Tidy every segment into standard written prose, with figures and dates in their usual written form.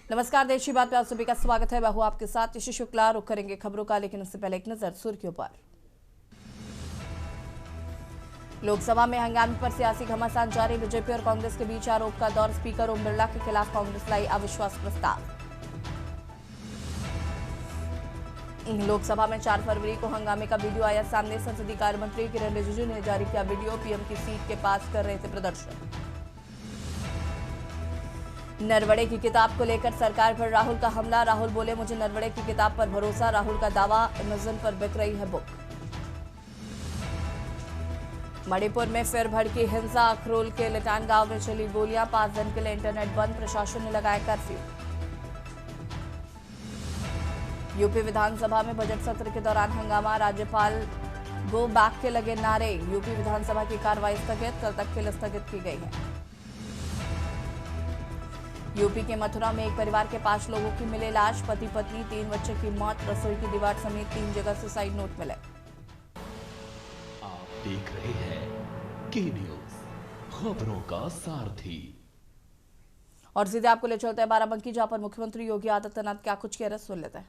नमस्कार, देश की बात में आप सभी का स्वागत है। मैं हूं आपके साथ ऋषि शुक्ला। रुक करेंगे खबरों का, लेकिन उससे पहले एक नजर सुर्खियों पर। लोकसभा में हंगामे पर सियासी घमासान जारी। बीजेपी और कांग्रेस के बीच आरोप का दौर। स्पीकर ओम बिरला के खिलाफ कांग्रेस लाई अविश्वास प्रस्ताव। लोकसभा में 4 फरवरी को हंगामे का वीडियो आया सामने। संसदीय कार्य मंत्री किरण रिजिजू ने जारी किया वीडियो। पीएम की सीट के पास कर रहे थे प्रदर्शन। नरवणे की किताब को लेकर सरकार पर राहुल का हमला। राहुल बोले, मुझे नरवणे की किताब पर भरोसा। राहुल का दावा, अमेजन पर बिक रही है बुक। मणिपुर में फिर भड़की हिंसा। अखरोल के लिटान गांव में चली गोलियां। 5 दिन के लिए इंटरनेट बंद। प्रशासन ने लगाया कर्फ्यू। यूपी विधानसभा में बजट सत्र के दौरान हंगामा। राज्यपाल गो बैक के लगे नारे। यूपी विधानसभा की कार्रवाई स्थगित, कल तक के लिए स्थगित की गई है। यूपी के मथुरा में एक परिवार के 5 लोगों की मिले लाश। पति पत्नी, 3 बच्चे की मौत। रसोई की दीवार समेत 3 जगह सुसाइड नोट मिले। आप देख रहे हैं के न्यूज, खबरों का सारथी। और सीधे आपको ले चलते हैं बाराबंकी, जहां पर मुख्यमंत्री योगी आदित्यनाथ क्या कुछ कह रहे, सुन लेते हैं।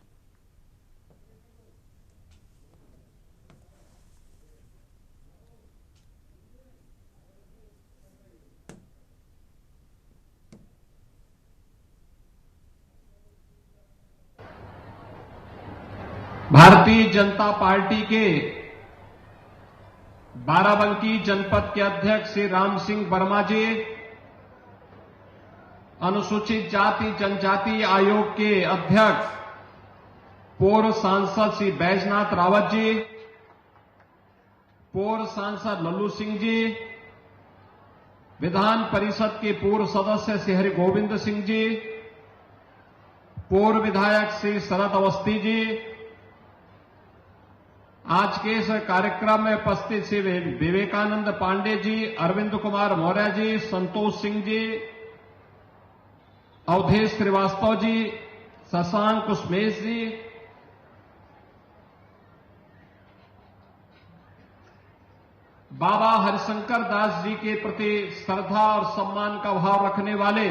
भारतीय जनता पार्टी के बाराबंकी जनपद के अध्यक्ष श्री राम सिंह वर्मा जी, अनुसूचित जाति जनजाति आयोग के अध्यक्ष पूर्व सांसद श्री बैजनाथ रावत जी, पूर्व सांसद लल्लू सिंह जी, विधान परिषद के पूर्व सदस्य श्री हरि गोविंद सिंह जी, पूर्व विधायक श्री शरद अवस्थी जी, आज के इस कार्यक्रम में उपस्थित श्री विवेकानंद पांडे जी, अरविंद कुमार मौर्य जी, संतोष सिंह जी, अवधेश श्रीवास्तव जी, शशांक कुशमेश जी, बाबा हरिशंकर दास जी के प्रति श्रद्धा और सम्मान का भाव रखने वाले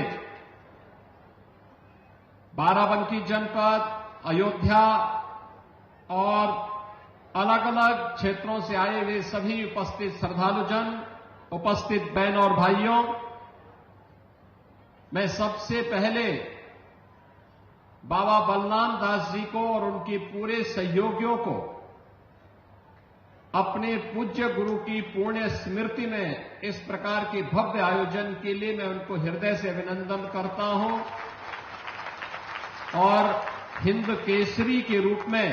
बाराबंकी जनपद, अयोध्या और अलग अलग क्षेत्रों से आए हुए सभी उपस्थित श्रद्धालुजन, उपस्थित बहन और भाइयों, मैं सबसे पहले बाबा बलराम दास जी को और उनके पूरे सहयोगियों को अपने पूज्य गुरु की पुण्य स्मृति में इस प्रकार के भव्य आयोजन के लिए मैं उनको हृदय से अभिनंदन करता हूं और हिंद केसरी के रूप में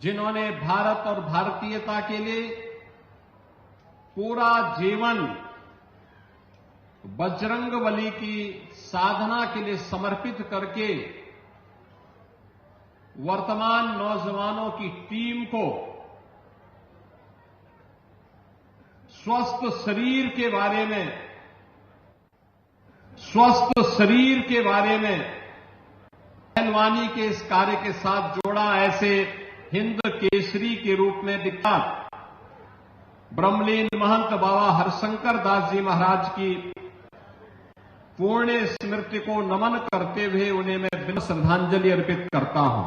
जिन्होंने भारत और भारतीयता के लिए पूरा जीवन बजरंगबली की साधना के लिए समर्पित करके वर्तमान नौजवानों की टीम को स्वस्थ शरीर के बारे में पहलवानी के इस कार्य के साथ जोड़ा। ऐसे हिंद केसरी के रूप में विख्यात ब्रह्मलीन महंत बाबा हरिशंकर दास जी महाराज की पुण्य स्मृति को नमन करते हुए उन्हें मैं विनम्र श्रद्धांजलि अर्पित करता हूं।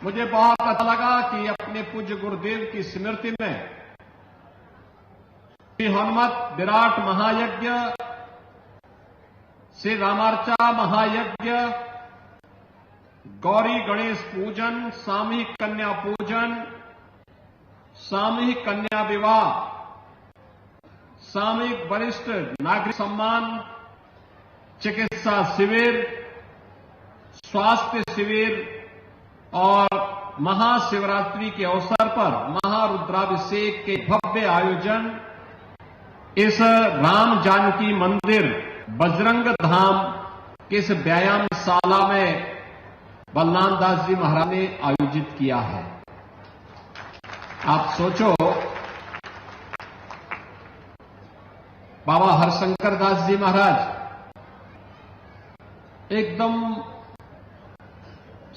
मुझे बहुत अच्छा लगा कि अपने पूज्य गुरुदेव की स्मृति में श्री हनुमत विराट महायज्ञ, श्री रामार्चा महायज्ञ, गौरी गणेश पूजन, सामूहिक कन्या पूजन, सामूहिक कन्या विवाह, सामूहिक वरिष्ठ नागरिक सम्मान, चिकित्सा शिविर, स्वास्थ्य शिविर और महाशिवरात्रि के अवसर पर महारुद्राभिषेक के भव्य आयोजन इस राम जानकी मंदिर बजरंग धाम के इस व्यायामशाला में बलराम दास जी महाराज ने आयोजित किया है। आप सोचो, बाबा हरिशंकर दास जी महाराज एकदम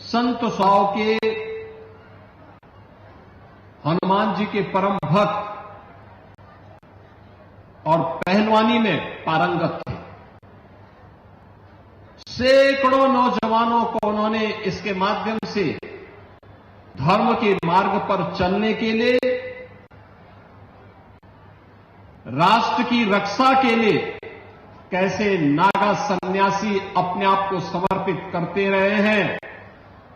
संत स्वभाव के हनुमान जी के परम भक्त और पहलवानी में पारंगत थे। सैकड़ों नौजवानों को उन्होंने इसके माध्यम से धर्म के मार्ग पर चलने के लिए, राष्ट्र की रक्षा के लिए कैसे नागा सन्यासी अपने आप को समर्पित करते रहे हैं।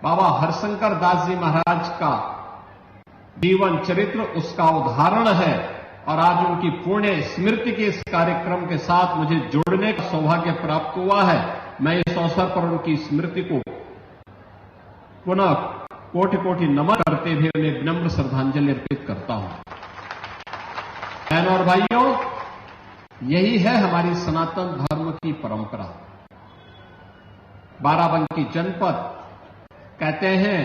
बाबा हरिशंकर दास जी महाराज का जीवन चरित्र उसका उदाहरण है और आज उनकी पुण्य स्मृति के इस कार्यक्रम के साथ मुझे जुड़ने का सौभाग्य प्राप्त हुआ है। मैं इस अवसर पर उनकी स्मृति को पुनः कोटि कोटि नमन करते हुए उन्हें विनम्र श्रद्धांजलि अर्पित करता हूं। बहनों और भाइयों, यही है हमारी सनातन धर्म की परंपरा। बाराबंकी जनपद कहते हैं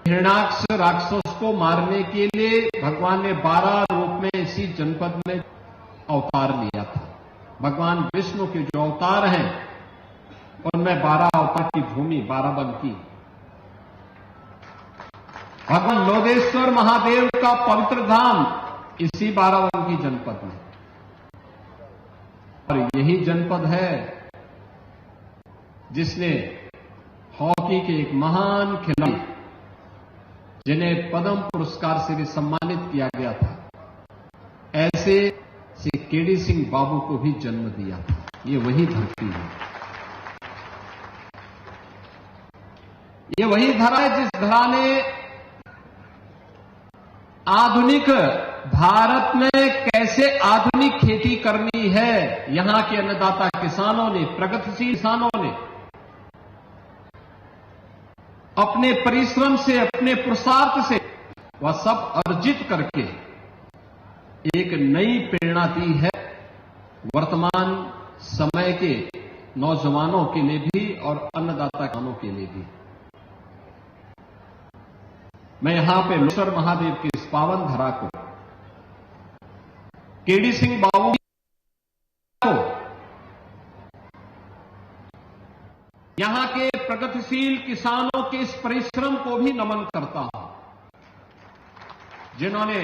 हिरण्याक्ष राक्षस को मारने के लिए भगवान ने 12 रूप में इसी जनपद में अवतार लिया था। भगवान विष्णु के जो अवतार हैं उनमें 12 अवतार की भूमि बाराबंकी। भगवान लोदेश्वर महादेव का पवित्र धाम इसी बाराबंकी जनपद में, और यही जनपद है जिसने हॉकी के एक महान खिलाड़ी जिन्हें पद्म पुरस्कार से भी सम्मानित किया गया था, ऐसे श्री केडी सिंह बाबू को भी जन्म दिया था। ये वही धरती है, ये वही धरा है जिस धरा ने आधुनिक भारत में कैसे आधुनिक खेती करनी है, यहां के अन्नदाता किसानों ने, प्रगतिशील किसानों ने अपने परिश्रम से, अपने पुरुषार्थ से वह सब अर्जित करके एक नई प्रेरणा दी है वर्तमान समय के नौजवानों के लिए भी और अन्नदाता किसानों के लिए भी। मैं यहां पे लोदेश्वर महादेव की इस पावन धरा को, केडी सिंह बाबू को, यहां के प्रगतिशील किसानों के इस परिश्रम को भी नमन करता हूं, जिन्होंने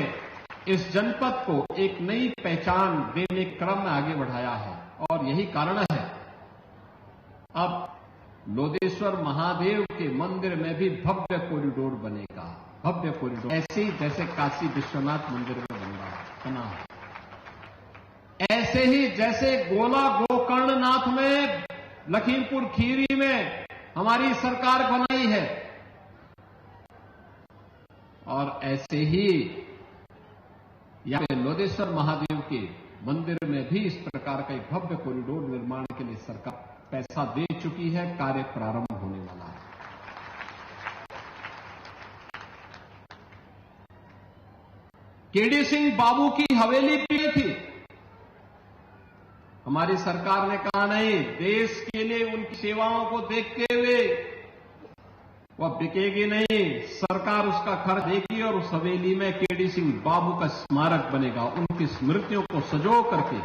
इस जनपद को एक नई पहचान देने के क्रम में आगे बढ़ाया है। और यही कारण है अब लोदेश्वर महादेव के मंदिर में भी भव्य कॉरिडोर बनेगा, भव्य कॉरिडोर, ऐसे ही जैसे काशी विश्वनाथ मंदिर में बना है, ऐसे ही जैसे गोला गोकर्णनाथ में, लखीमपुर खीरी में हमारी सरकार बनाई है, और ऐसे ही यहां पे लोदेश्वर महादेव के मंदिर में भी इस प्रकार का एक भव्य कॉरिडोर निर्माण के लिए सरकार पैसा दे चुकी है। कार्य प्रारंभ होने वाला है। केडी सिंह बाबू की हवेली भी थी, हमारी सरकार ने कहा नहीं, देश के लिए उनकी सेवाओं को देखते हुए वह बिकेगी नहीं, सरकार उसका खर्च देगी और उस हवेली में केडी सिंह बाबू का स्मारक बनेगा। उनकी स्मृतियों को सजो करके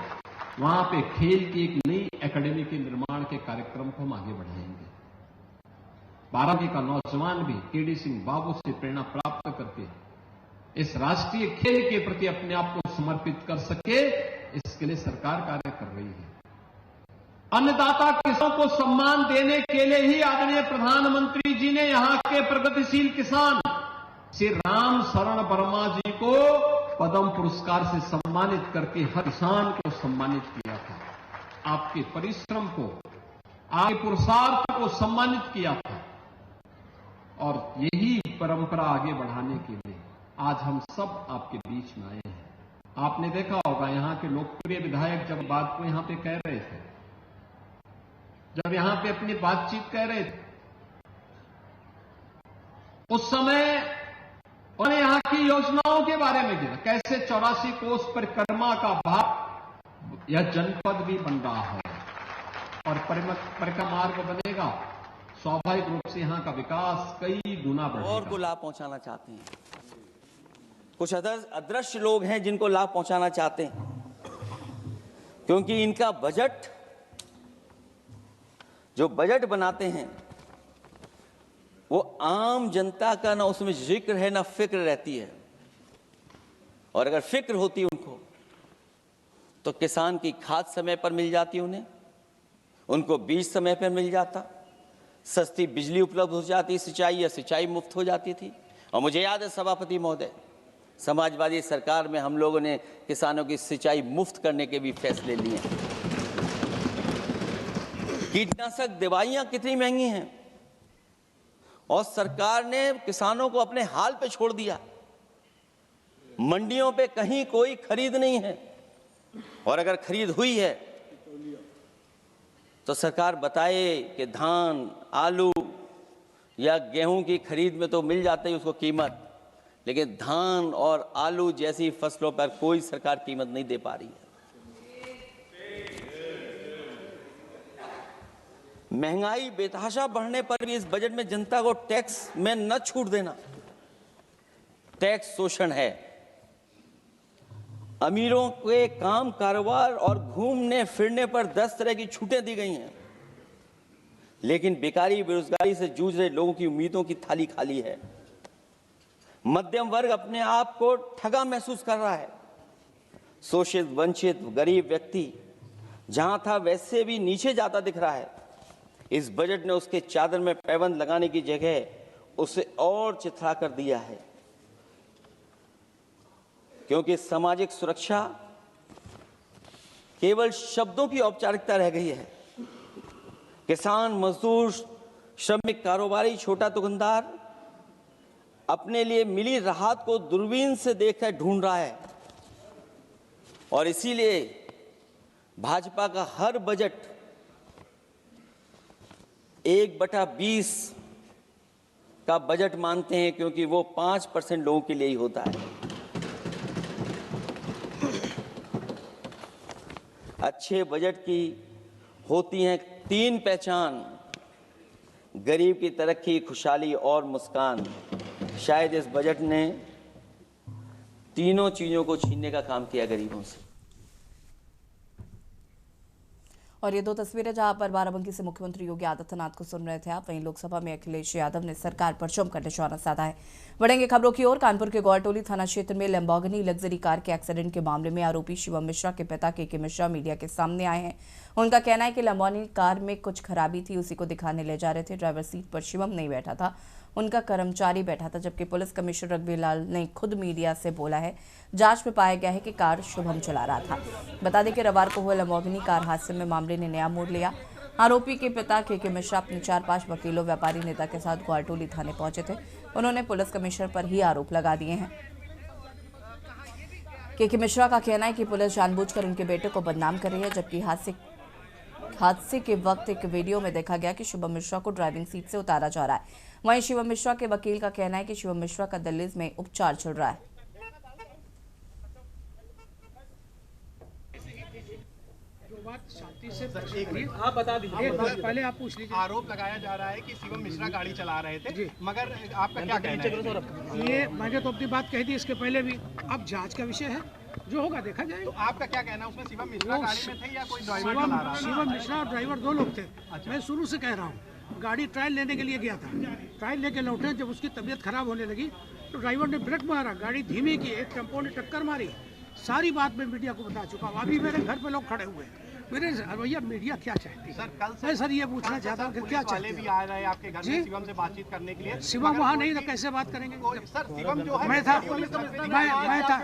वहां पे खेल की एक नई एकेडमी के निर्माण के कार्यक्रम को हम आगे बढ़ाएंगे। बाराबंकी का नौजवान भी केडी सिंह बाबू से प्रेरणा प्राप्त करके इस राष्ट्रीय खेल के प्रति अपने आप को समर्पित कर सके, इसके लिए सरकार कार्य कर रही है। अन्नदाता किसानों को सम्मान देने के लिए ही आदरणीय प्रधानमंत्री जी ने यहां के प्रगतिशील किसान श्री राम शरण वर्मा जी को पद्म पुरस्कार से सम्मानित करके हर किसान को सम्मानित किया था। आपके परिश्रम को, आपके पुरुषार्थ को सम्मानित किया था, और यही परंपरा आगे बढ़ाने के लिए आज हम सब आपके बीच में आए हैं। आपने देखा होगा यहां के लोकप्रिय विधायक जब बात को यहां पे कह रहे थे, जब यहां पे अपनी बातचीत कह रहे थे, उस समय उन्होंने यहां की योजनाओं के बारे में गिना, कैसे 84 कोस परिक्रमा का भाग यह जनपद भी बन रहा है और परिक्रमा मार्ग बनेगा। स्वाभाविक रूप से यहां का विकास कई गुना बढ़ेगा। और को लाभ पहुंचाना चाहते हैं, कुछ अदृश्य लोग हैं जिनको लाभ पहुंचाना चाहते हैं, क्योंकि इनका बजट, जो बजट बनाते हैं वो आम जनता का ना उसमें जिक्र है ना फिक्र रहती है। और अगर फिक्र होती उनको तो किसान की खाद समय पर मिल जाती उन्हें, उनको बीज समय पर मिल जाता, सस्ती बिजली उपलब्ध हो जाती, सिंचाई या सिंचाई मुफ्त हो जाती थी। और मुझे याद है सभापति महोदय, समाजवादी सरकार में हम लोगों ने किसानों की सिंचाई मुफ्त करने के भी फैसले लिए। कीटनाशक दवाइयां कितनी महंगी हैं और सरकार ने किसानों को अपने हाल पे छोड़ दिया। मंडियों पे कहीं कोई खरीद नहीं है, और अगर खरीद हुई है तो सरकार बताए कि धान, आलू या गेहूं की खरीद में तो मिल जाती है उसको कीमत, लेकिन धान और आलू जैसी फसलों पर कोई सरकार कीमत नहीं दे पा रही है। महंगाई बेतहाशा बढ़ने पर भी इस बजट में जनता को टैक्स में न छूट देना टैक्स शोषण है। अमीरों के काम, कारोबार और घूमने फिरने पर 10 तरह की छूटें दी गई हैं, लेकिन बेकारी, बेरोजगारी से जूझ रहे लोगों की उम्मीदों की थाली खाली है। मध्यम वर्ग अपने आप को ठगा महसूस कर रहा है। शोषित, वंचित, गरीब व्यक्ति जहां था वैसे भी नीचे जाता दिख रहा है। इस बजट ने उसके चादर में पैबंद लगाने की जगह उसे और चिथड़ा कर दिया है, क्योंकि सामाजिक सुरक्षा केवल शब्दों की औपचारिकता रह गई है। किसान, मजदूर, श्रमिक, कारोबारी, छोटा दुकानदार अपने लिए मिली राहत को दूरबीन से देखकर ढूंढ रहा है, और इसीलिए भाजपा का हर बजट 1/20 का बजट मानते हैं, क्योंकि वो 5% लोगों के लिए ही होता है। अच्छे बजट की होती हैं 3 पहचान: गरीब की तरक्की, खुशहाली और मुस्कान। शायद इस बजट ने तीनों चीजों को छीनने का काम किया गरीबों से। और ये 2 तस्वीरें जहां पर बाराबंकी से मुख्यमंत्री योगी आदित्यनाथ को सुन रहे थे आप, वहीं लोकसभा में अखिलेश यादव ने सरकार पर जमकर निशाना साधा है। बढ़ेंगे खबरों की ओर। कानपुर के गौरटोली थाना क्षेत्र में लैम्बोर्गिनी लग्जरी कार के एक्सीडेंट के मामले में आरोपी शिवम मिश्रा के पिता के मिश्रा मीडिया के सामने आए हैं। उनका कहना है कि लैम्बोर्गिनी कार में कुछ खराबी थी, उसी को दिखाने ले जा रहे थे। ड्राइवर सीट पर शिवम नहीं बैठा था, उनका कर्मचारी बैठा था, जबकि पुलिस कमिश्नर रघुवीर लाल ने खुद मीडिया से बोला है जांच में पाया गया है कि कार शुभम चला रहा था। बता दें कि रविवार को हुए लैम्बोर्गिनी कार हादसे में मामले ने नया मोड़ लिया। आरोपी के पिता के मिश्रा अपने 4-5 वकीलों, व्यापारी नेता के साथ गौरटोली थाने पहुंचे थे। उन्होंने पुलिस कमिश्नर पर ही आरोप लगा दिए हैं। के मिश्रा का कहना है कि पुलिस जानबूझकर उनके बेटे को बदनाम कर रही है, जबकि हादसे के वक्त एक वीडियो में देखा गया कि शिवम मिश्रा को ड्राइविंग सीट से उतारा जा रहा है। वहीं शिवम मिश्रा के वकील का कहना है कि शिवम मिश्रा का दिल्ली में उपचार चल रहा है। आप बता दीजिए, पहले आप पूछ लीजिए। आरोप लगाया जा रहा है कि शिवम मिश्रा गाड़ी चला रहे थे, मगर आपका क्या कहना है? ये मैंने तो अपनी बात कही थी इसके पहले भी। अब जांच का विषय है, जो होगा देखा जाएगा। तो आपका क्या कहना है, उसमें शिवम मिश्रा गाड़ी में थे या कोई ड्राइवर चला रहा था? शिवम मिश्रा और ड्राइवर 2 लोग थे। मैं शुरू से कह रहा हूँ, गाड़ी ट्रायल लेने के लिए गया था, ट्रायल लेके लौटे, जब उसकी तबीयत खराब होने लगी तो ड्राइवर ने ब्रेक मारा, गाड़ी धीमी की, एक टेम्पो ने टक्कर मारी। सारी बात मैं मीडिया को बता चुका हूँ। अभी मेरे घर पे लोग खड़े हुए हैं। मेरे भैया मीडिया क्या चाहती है सर? कल मैं सर ये पूछना चाहता हूँ कि क्या चाहते भी आ रहे हैं आपके घर में शिवम से बातचीत करने के लिए? शिवम वहाँ नहीं था, कैसे बात करेंगे? सर शिवम जो है, मैं था,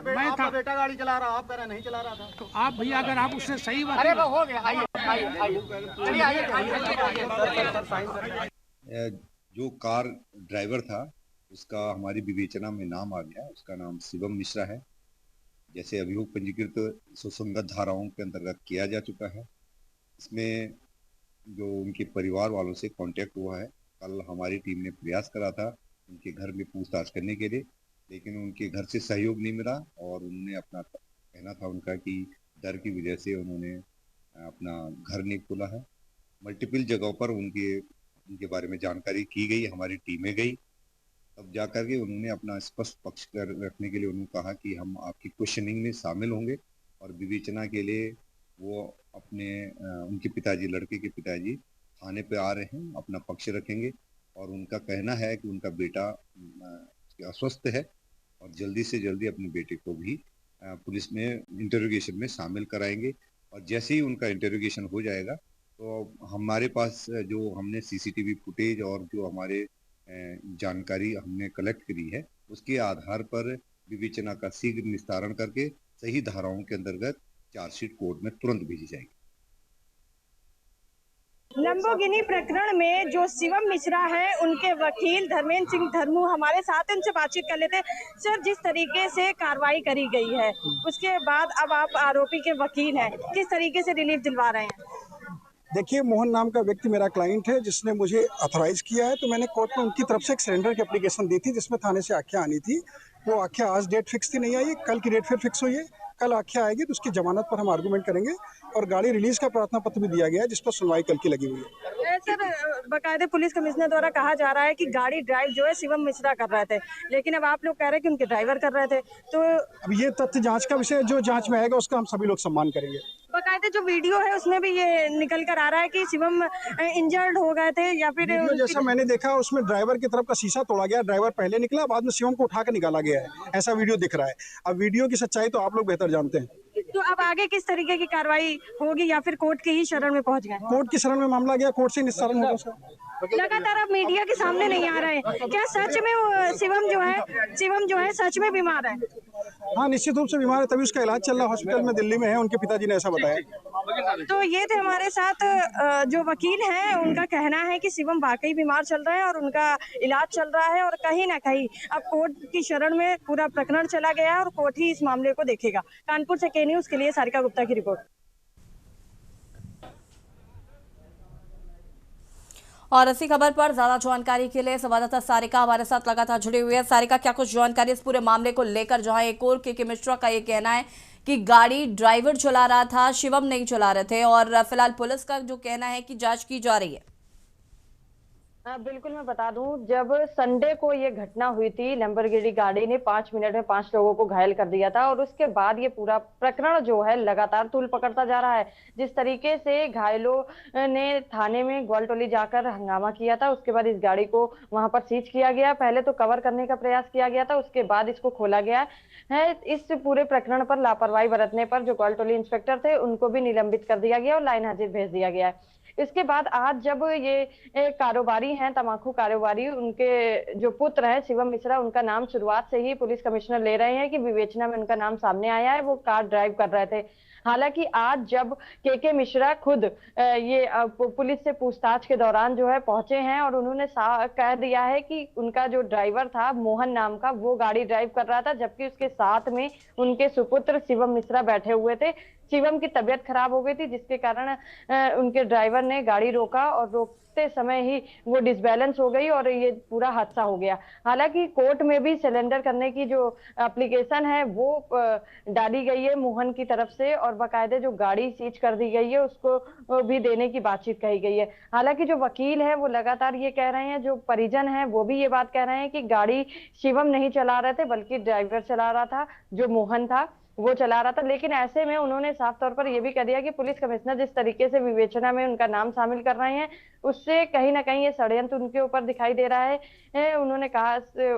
मैं था। बेटा गाड़ी चला रहा, आप कह रहे नहीं चला रहा था। तो आप भैया अगर आप उससे सही बात, अरे वो हो गया, जो कार ड्राइवर था उसका हमारी विवेचना में नाम आ गया। उसका नाम शिवम मिश्रा है, जैसे अभियोग पंजीकृत सुसंगत धाराओं के अंतर्गत किया जा चुका है। इसमें जो उनके परिवार वालों से कांटेक्ट हुआ है, कल हमारी टीम ने प्रयास करा था उनके घर में पूछताछ करने के लिए, लेकिन उनके घर से सहयोग नहीं मिला और उन्होंने अपना कहना था उनका कि डर की वजह से उन्होंने अपना घर नहीं खोला है। मल्टीपल जगहों पर उनके बारे में जानकारी की गई, हमारी टीमें गई, तब जाकर के उन्होंने अपना स्पष्ट पक्ष रखने के लिए उन्होंने कहा कि हम आपकी क्वेश्चनिंग में शामिल होंगे और विवेचना के लिए वो अपने उनके पिताजी, लड़के के पिताजी थाने पे आ रहे हैं, अपना पक्ष रखेंगे। और उनका कहना है कि उनका बेटा अस्वस्थ है और जल्दी से जल्दी अपने बेटे को भी पुलिस में इंटरोगेशन में शामिल कराएंगे, और जैसे ही उनका इंटरोगेशन हो जाएगा तो हमारे पास जो हमने सीसीटीवी फुटेज और जो हमारे जानकारी हमने कलेक्ट करी है, उसके आधार पर विवेचना का शीघ्र निस्तारण करके सही धाराओं के अंतर्गत चार्जशीट कोर्ट में तुरंत भेजी जाएगी। लंबोगिनी प्रकरण में जो शिवम मिश्रा है, उनके वकील धर्मेंद्र सिंह धर्मू हमारे साथ, उनसे बातचीत कर लेते हैं। सर, जिस तरीके से कार्रवाई करी गई है, उसके बाद अब आप आरोपी के वकील हैं, किस तरीके से रिलीफ दिलवा रहे हैं? देखिए, मोहन नाम का व्यक्ति मेरा क्लाइंट है, जिसने मुझे ऑथराइज किया है। तो मैंने कोर्ट में उनकी तरफ से एक सरेंडर की एप्लीकेशन दी थी, जिसमें थाने से आख्या आनी थी। वो आख्या आज डेट फिक्स थी, नहीं आई। कल की डेट फिर फिक्स हुई है। कल आख्या आएगी तो उसकी जमानत पर हम आर्गूमेंट करेंगे और गाड़ी रिलीज का प्रार्थना पत्र भी दिया गया है, जिस पर सुनवाई कल की लगी हुई है। सर, बाकायदे पुलिस कमिश्नर द्वारा कहा जा रहा है कि गाड़ी ड्राइव जो है शिवम मिश्रा कर रहे थे, लेकिन अब आप लोग कह रहे हैं कि उनके ड्राइवर कर रहे थे। तो अब ये तथ्य जांच का विषय, जो जांच में आएगा उसका हम सभी लोग सम्मान करेंगे। बाकायदे जो वीडियो है उसमें भी ये निकल कर आ रहा है कि शिवम इंजर्ड हो गए थे या फिर जैसा मैंने देखा उसमें ड्राइवर की तरफ का शीशा तोड़ा गया, ड्राइवर पहले निकला, बाद में शिवम को उठा कर निकाला गया है, ऐसा वीडियो दिख रहा है। अब वीडियो की सच्चाई तो आप लोग बेहतर जानते हैं। तो अब आगे किस तरीके की कार्रवाई होगी या फिर कोर्ट के ही शरण में पहुंच गए? कोर्ट की शरण में मामला गया, कोर्ट से निस्तारण होगा उसका। लगातार अब मीडिया के सामने नहीं आ रहे हैं, क्या सच में वो शिवम जो है सच में बीमार है? हाँ, निश्चित रूप से बीमार है, तभी उसका इलाज चल रहा है, हॉस्पिटल में दिल्ली में है। उनके पिताजी ने ऐसा बताया। तो ये थे हमारे साथ जो वकील हैं, उनका कहना है कि शिवम वाकई बीमार चल रहे हैं और उनका इलाज चल रहा है और कहीं ना कहीं अब कोर्ट की शरण में पूरा प्रकरण चला गया है और कोर्ट ही इस मामले को देखेगा। कानपुर से के न्यूज़ के लिए सारिका गुप्ता की रिपोर्ट। और इसी खबर पर ज्यादा जानकारी के लिए संवाददाता सारिका हमारे साथ लगातार जुड़ी हुई है। सारिका, क्या कुछ जानकारी इस पूरे मामले को लेकर, जहां एक और के मिश्रा का ये कहना है कि गाड़ी ड्राइवर चला रहा था, शिवम नहीं चला रहे थे, और फिलहाल पुलिस का जो कहना है कि जांच की जा रही है? बिल्कुल, मैं बता दूं, जब संडे को ये घटना हुई थी, लैम्बोर्गिनी गाड़ी ने 5 मिनट में 5 लोगों को घायल कर दिया था और उसके बाद ये पूरा प्रकरण जो है लगातार तूल पकड़ता जा रहा है। जिस तरीके से घायलों ने थाने में ग्वालटोली जाकर हंगामा किया था, उसके बाद इस गाड़ी को वहां पर सीज किया गया। पहले तो कवर करने का प्रयास किया गया था, उसके बाद इसको खोला गया है। इस पूरे प्रकरण पर लापरवाही बरतने पर जो ग्वालटोली इंस्पेक्टर थे, उनको भी निलंबित कर दिया गया और लाइन हाजिर भेज दिया गया है। इसके बाद आज जब ये कारोबारी हैं, तम्बाकू कारोबारी, उनके जो पुत्र हैं शिवम मिश्रा, उनका नाम शुरुआत से ही पुलिस कमिश्नर ले रहे हैं कि विवेचना में उनका नाम सामने आया है, वो कार ड्राइव कर रहे थे। हालांकि आज जब के मिश्रा खुद ये पुलिस से पूछताछ के दौरान जो है पहुंचे हैं और उन्होंने कह दिया है कि उनका जो ड्राइवर था मोहन नाम का, वो गाड़ी ड्राइव कर रहा था, जबकि उसके साथ में उनके सुपुत्र शिवम मिश्रा बैठे हुए थे। शिवम की तबीयत खराब हो गई थी, जिसके कारण उनके ड्राइवर ने गाड़ी रोका और रोकते समय ही वो डिसबैलेंस हो गई और ये पूरा हादसा हो गया। हालांकि कोर्ट में भी सिलेंडर करने की जो एप्लीकेशन है वो डाली गई है मोहन की तरफ से और बाकायदे जो गाड़ी सीज कर दी गई है उसको भी देने की बातचीत कही गई है। हालांकि जो वकील है वो लगातार ये कह रहे हैं, जो परिजन है वो भी ये बात कह रहे हैं कि गाड़ी शिवम नहीं चला रहे थे, बल्कि ड्राइवर चला रहा था, जो मोहन था वो चला रहा था। लेकिन ऐसे में उन्होंने साफ तौर पर यह भी कह दिया कि पुलिस कमिश्नर जिस तरीके से विवेचना में उनका नाम शामिल कर रहे हैं, उससे कहीं ना कहीं ये षड्यंत्र उनके ऊपर दिखाई दे रहा है। उन्होंने कहा,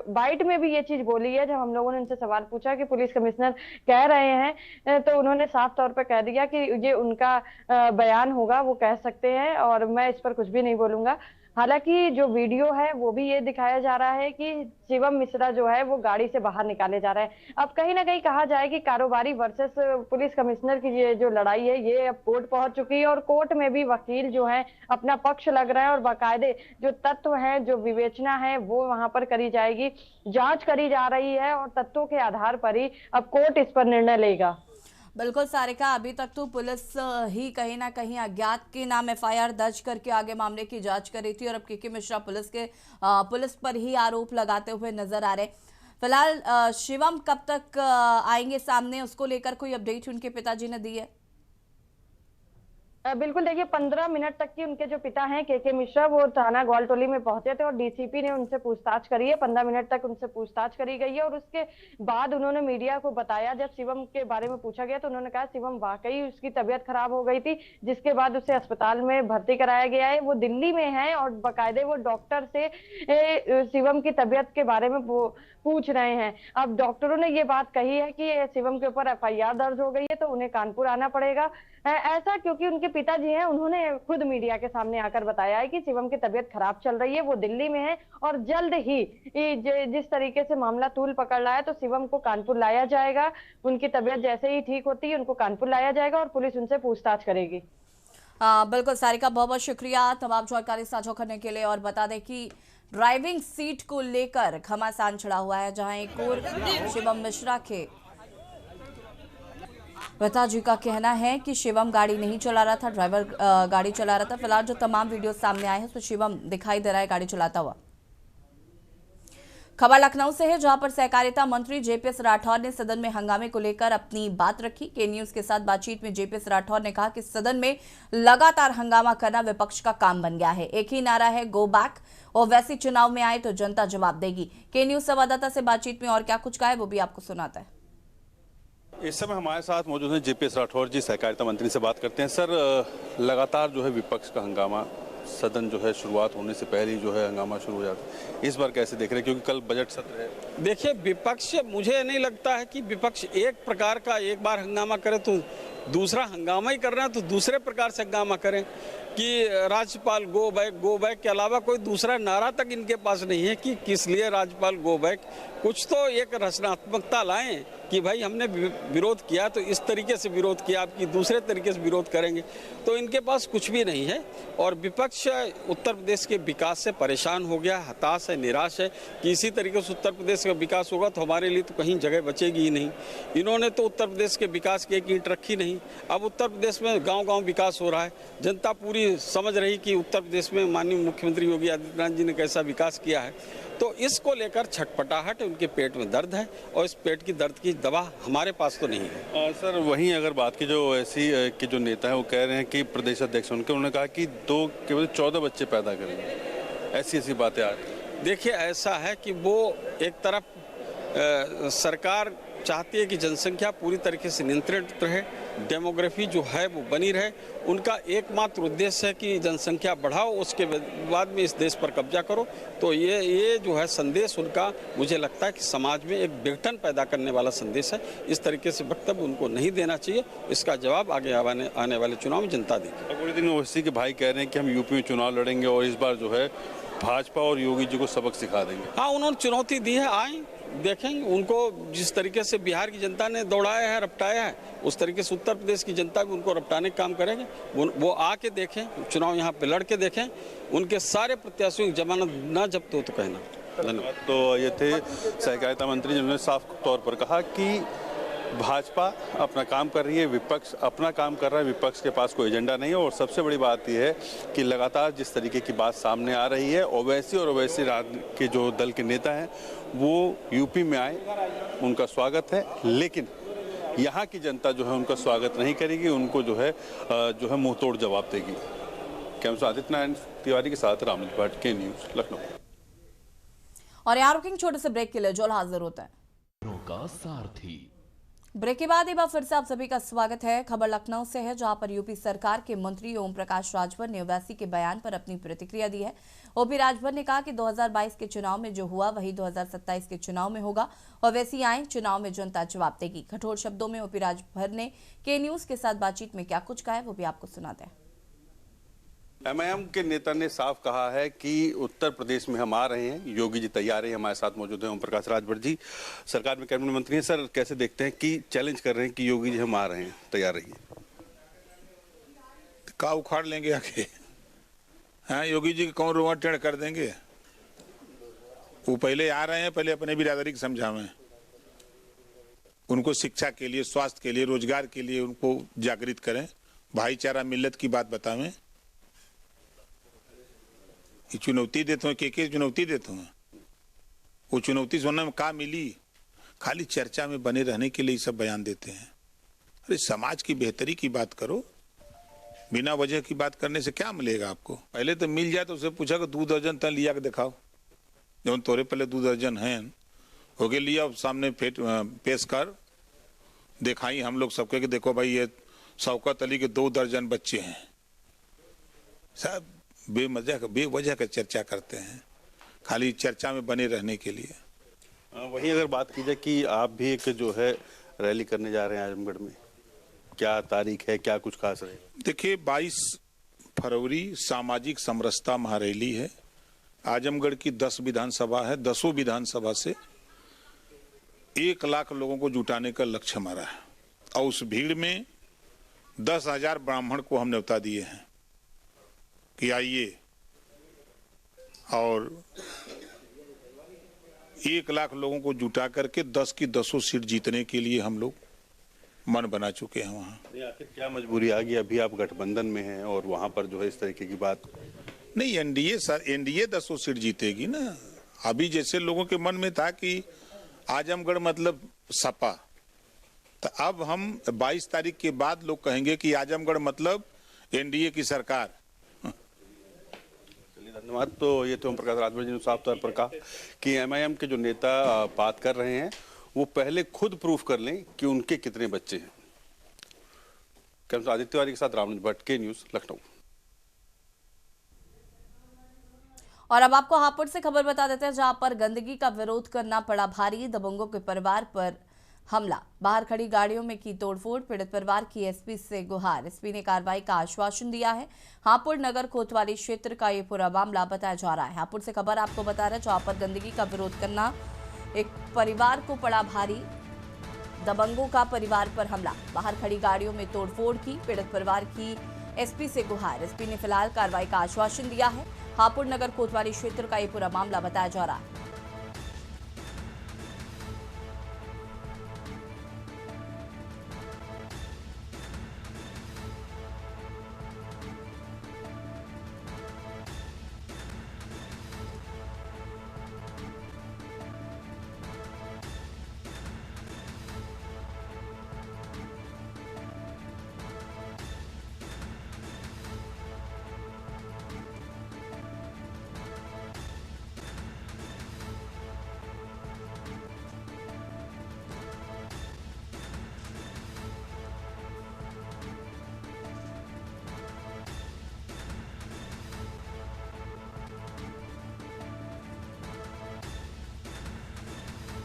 बाइट में भी ये चीज बोली है, जब हम लोगों ने उनसे सवाल पूछा कि पुलिस कमिश्नर कह रहे हैं, तो उन्होंने साफ तौर पर कह दिया कि ये उनका बयान होगा, वो कह सकते हैं और मैं इस पर कुछ भी नहीं बोलूंगा। हालांकि जो वीडियो है वो भी ये दिखाया जा रहा है कि शिवम मिश्रा जो है वो गाड़ी से बाहर निकाले जा रहे हैं। अब कहीं ना कहीं कहा जाए कि कारोबारी वर्सेस पुलिस कमिश्नर की ये जो लड़ाई है ये अब कोर्ट पहुंच चुकी है और कोर्ट में भी वकील जो है अपना पक्ष लग रहा है और बाकायदे जो तत्व है, जो विवेचना है वो वहां पर करी जाएगी, जांच करी जा रही है और तत्वों के आधार पर ही अब कोर्ट इस पर निर्णय लेगा। बिल्कुल सारिका, अभी तक तो पुलिस ही कहीं ना कहीं अज्ञात के नाम एफआईआर दर्ज करके आगे मामले की जांच कर रही थी और अब के मिश्रा पुलिस पर ही आरोप लगाते हुए नजर आ रहे। फिलहाल शिवम कब तक आएंगे सामने, उसको लेकर कोई अपडेट उनके पिताजी ने दी है? बिल्कुल, देखिए 15 मिनट तक की उनके जो पिता हैं के मिश्रा, वो थाना ग्वालटोली में पहुंचे थे और डीसीपी ने उनसे पूछताछ करी है। 15 मिनट तक उनसे पूछताछ करी गई है और उसके बाद उन्होंने मीडिया को बताया, जब शिवम के बारे में पूछा गया तो उन्होंने कहा शिवम वाकई उसकी तबीयत खराब हो गई थी, जिसके बाद उसे अस्पताल में भर्ती कराया गया है। वो दिल्ली में है और बाकायदे वो डॉक्टर से शिवम की तबीयत के बारे में पूछ रहे हैं। अब डॉक्टरों ने ये बात कही है कि शिवम के ऊपर एफआईआर दर्ज हो गई है तो उन्हें कानपुर आना पड़ेगा। ऐसा क्योंकि उनके पिताजी हैं, उन्होंने खुद मीडिया के सामने आकर बताया है कि शिवम की तबीयत खराब चल रही है, वो दिल्ली में है और जल्द ही जिस तरीके से मामला तूल पकड़ रहा है तो शिवम को कानपुर लाया जाएगा। उनकी तबीयत जैसे ही ठीक होती है उनको कानपुर लाया जाएगा और पुलिस उनसे पूछताछ करेगी। बिल्कुल सारिका, बहुत बहुत शुक्रिया तमाम जानकारी साझा करने के लिए। और बता दें कि ड्राइविंग सीट को लेकर घमासान छिड़ा हुआ है, जहां एक और शिवम मिश्रा के पिताजी का कहना है कि शिवम गाड़ी नहीं चला रहा था, ड्राइवर गाड़ी चला रहा था। फिलहाल जो तमाम वीडियो सामने आए हैं उसमें शिवम दिखाई दे रहा है गाड़ी चलाता हुआ। खबर लखनऊ से है, जहां पर सहकारिता मंत्री जेपीएस राठौर ने सदन में हंगामे को लेकर अपनी बात रखी। के न्यूज के साथ बातचीत में जेपीएस राठौर ने कहा कि सदन में लगातार हंगामा करना विपक्ष का काम बन गया है। एक ही नारा है, गो बैक, और वैसे चुनाव में आए तो जनता जवाब देगी। के न्यूज संवाददाता से बातचीत में और क्या कुछ कहा है वो भी आपको सुनाता है। इस समय हमारे साथ मौजूद हैं जेपीएस राठौर जी, सहकारिता मंत्री से बात करते हैं। सर, लगातार जो है विपक्ष का हंगामा, सदन जो है शुरुआत होने से पहले ही जो है हंगामा शुरू हो जाता है, इस बार कैसे देख रहे हैं, क्योंकि कल बजट सत्र है? देखिए, विपक्ष, मुझे नहीं लगता है कि विपक्ष एक प्रकार का एक बार हंगामा करे तो दूसरा हंगामा ही कर रहे हैं, तो दूसरे प्रकार से हंगामा करें कि राज्यपाल गो बैक के अलावा कोई दूसरा नारा तक इनके पास नहीं है कि किस लिए राज्यपाल गो बैक। कुछ तो एक रचनात्मकता लाएं कि भाई हमने विरोध किया तो इस तरीके से विरोध किया, आपकी दूसरे तरीके से विरोध करेंगे, तो इनके पास कुछ भी नहीं है। और विपक्ष उत्तर प्रदेश के विकास से परेशान हो गया, हताश है, निराश है कि इसी तरीके से उत्तर प्रदेश का विकास होगा तो हमारे लिए तो कहीं जगह बचेगी ही नहीं। इन्होंने तो उत्तर प्रदेश के विकास की एक ईंट रखी नहीं। अब उत्तर प्रदेश में गाँव-गाँव विकास हो रहा है, जनता पूरी समझ रही कि उत्तर प्रदेश में माननीय मुख्यमंत्री योगी आदित्यनाथ जी ने कैसा विकास किया है, तो इसको लेकर छटपटाहट, उनके पेट में दर्द है और इस पेट की दर्द की दवा हमारे पास तो नहीं है। सर, वहीं अगर बात की जो ऐसी के जो नेता है वो कह रहे हैं कि प्रदेश अध्यक्ष उन्होंने कहा कि 2 के बजाय 14 बच्चे पैदा करेंगे, ऐसी बातें आ रही। देखिए, ऐसा है कि वो एक तरफ सरकार चाहती है कि जनसंख्या पूरी तरीके से नियंत्रित रहे, डेमोग्राफी जो है वो बनी रहे। उनका एकमात्र उद्देश्य है कि जनसंख्या बढ़ाओ, उसके बाद में इस देश पर कब्जा करो। तो ये जो है संदेश उनका, मुझे लगता है कि समाज में एक विघटन पैदा करने वाला संदेश है। इस तरीके से वक्तव्य उनको नहीं देना चाहिए। इसका जवाब आगे आने वाले चुनाव में जनता देगी। अकबरुद्दीन ओवैसी के भाई कह रहे हैं कि हम यूपी में चुनाव लड़ेंगे और इस बार जो है भाजपा और योगी जी को सबक सिखा देंगे। हाँ, उन्होंने चुनौती दी है, आए देखेंगे। उनको जिस तरीके से बिहार की जनता ने दौड़ाया है, रपटाया है, उस तरीके से उत्तर प्रदेश की जनता भी उनको रपटाने का काम करेंगे। वो आके देखें, चुनाव यहाँ पे लड़ के देखें, उनके सारे प्रत्याशियों की जमानत ना जब्त हो तो कहना। धन्यवाद। तो ये थे सहकारिता मंत्री जिन्होंने साफ तौर पर कहा कि भाजपा अपना काम कर रही है, विपक्ष अपना काम कर रहा है, विपक्ष के पास कोई एजेंडा नहीं है। और सबसे बड़ी बात यह है कि लगातार जिस तरीके की बात सामने आ रही है, ओवैसी और ओवैसी के जो दल के नेता हैं वो यूपी में आए, उनका स्वागत है, लेकिन यहाँ की जनता जो है उनका स्वागत नहीं करेगी, उनको जो है मुंह तोड़ जवाब देगी। कैमरा आदित्य नारायण तिवारी के साथ रामल भट्ट, के न्यूज, लखनऊ। और यहाँ रुकेंगे छोटे से ब्रेक के लिए, जो हाजिर होता है का सारथी। ब्रेक के बाद एक बार फिर से आप सभी का स्वागत है। खबर लखनऊ से है, जहां पर यूपी सरकार के मंत्री ओम प्रकाश राजभर ने ओवैसी के बयान पर अपनी प्रतिक्रिया दी है। ओपी राजभर ने कहा कि 2022 के चुनाव में जो हुआ वही 2027 के चुनाव में होगा। ओवैसी आए, चुनाव में जनता जवाब देगी। कठोर शब्दों में ओपी राजभर ने के न्यूज के साथ बातचीत में क्या कुछ कहा है वो भी आपको सुनाते हैं। एमआईएम के नेता ने साफ कहा है कि उत्तर प्रदेश में हम आ रहे हैं, योगी जी तैयार हैं। हमारे साथ मौजूद हैं ओम प्रकाश राजभर जी, सरकार में कैबिनेट मंत्री हैं। सर, कैसे देखते हैं कि चैलेंज कर रहे हैं कि योगी जी हम आ रहे हैं, तैयार रहिए? का उखाड़ लेंगे आके? हाँ, योगी जी कौन रोआ टेढ़ कर देंगे? वो पहले आ रहे हैं, पहले अपने बिरादरी को समझावें, उनको शिक्षा के लिए, स्वास्थ्य के लिए, रोजगार के लिए उनको जागृत करें, भाईचारा मिल्लत की बात बतावें। ये चुनौती देते हैं, के चुनौती देते हैं, वो चुनौती सुनने में का मिली? खाली चर्चा में बने रहने के लिए सब बयान देते हैं। अरे समाज की बेहतरी की बात करो, बिना वजह की बात करने से क्या मिलेगा आपको? पहले तो मिल जाए तो उससे पूछा कि 2 दर्जन तन लिया के दिखाओ, जब तोरे पहले 2 दर्जन हैं हो गए, लिया सामने पेश कर दिखाई हम लोग सबके कि देखो भाई ये शौकत अली के 2 दर्जन बच्चे हैं। सब बेवजह का चर्चा करते हैं, खाली चर्चा में बने रहने के लिए। वहीं अगर बात की जाए कि आप भी एक जो है रैली करने जा रहे हैं आजमगढ़ में, क्या तारीख है, क्या कुछ खास रहेगा? देखिए 22 फरवरी सामाजिक समरसता महारैली है। आजमगढ़ की 10 विधानसभा है, 10 विधानसभा से 1 लाख लोगों को जुटाने का लक्ष्य हमारा है और उस भीड़ में 10,000 ब्राह्मण को हम न्योता दिए हैं कि आइए और 1 लाख लोगों को जुटा करके 10 की 10 सीट जीतने के लिए हम लोग मन बना चुके हैं। वहाँ आखिर क्या मजबूरी आ गई? अभी आप गठबंधन में हैं और वहां पर जो है इस तरीके की बात नहीं, एनडीए 10 सीट जीतेगी ना। अभी जैसे लोगों के मन में था कि आजमगढ़ मतलब सपा, तो अब हम 22 तारीख के बाद लोग कहेंगे कि आजमगढ़ मतलब एनडीए की सरकार। धन्यवाद। तो ये तो ओम प्रकाश राजभर जी ने साफ तौर पर कहा कि एमआईएम के जो नेता बात कर रहे हैं वो पहले खुद प्रूफ कर लें कि उनके कितने बच्चे हैं। कैमरा आदित्य तिवारी के साथ रामनुज भट्ट, के न्यूज, लखनऊ। और अब आपको हापुड़ से खबर बता देते हैं, जहां पर गंदगी का विरोध करना पड़ा भारी। दबंगों के परिवार पर हमला, बाहर खड़ी गाड़ियों में की तोड़फोड़, पीड़ित परिवार की एसपी से गुहार। एसपी ने कार्रवाई का आश्वासन दिया है। हापुड़ नगर कोतवाली क्षेत्र का ये पूरा मामला बताया जा रहा है। हापुड़ से खबर आपको बता रहे हैं, जहां पर गंदगी का विरोध करना एक परिवार को पड़ा भारी। दबंगों का परिवार पर हमला, बाहर खड़ी गाड़ियों में तोड़फोड़ की, पीड़ित परिवार की एसपी से गुहार। एसपी ने फिलहाल कार्रवाई का आश्वासन दिया है। हापुड़ नगर कोतवाली क्षेत्र का ये पूरा मामला बताया जा रहा है।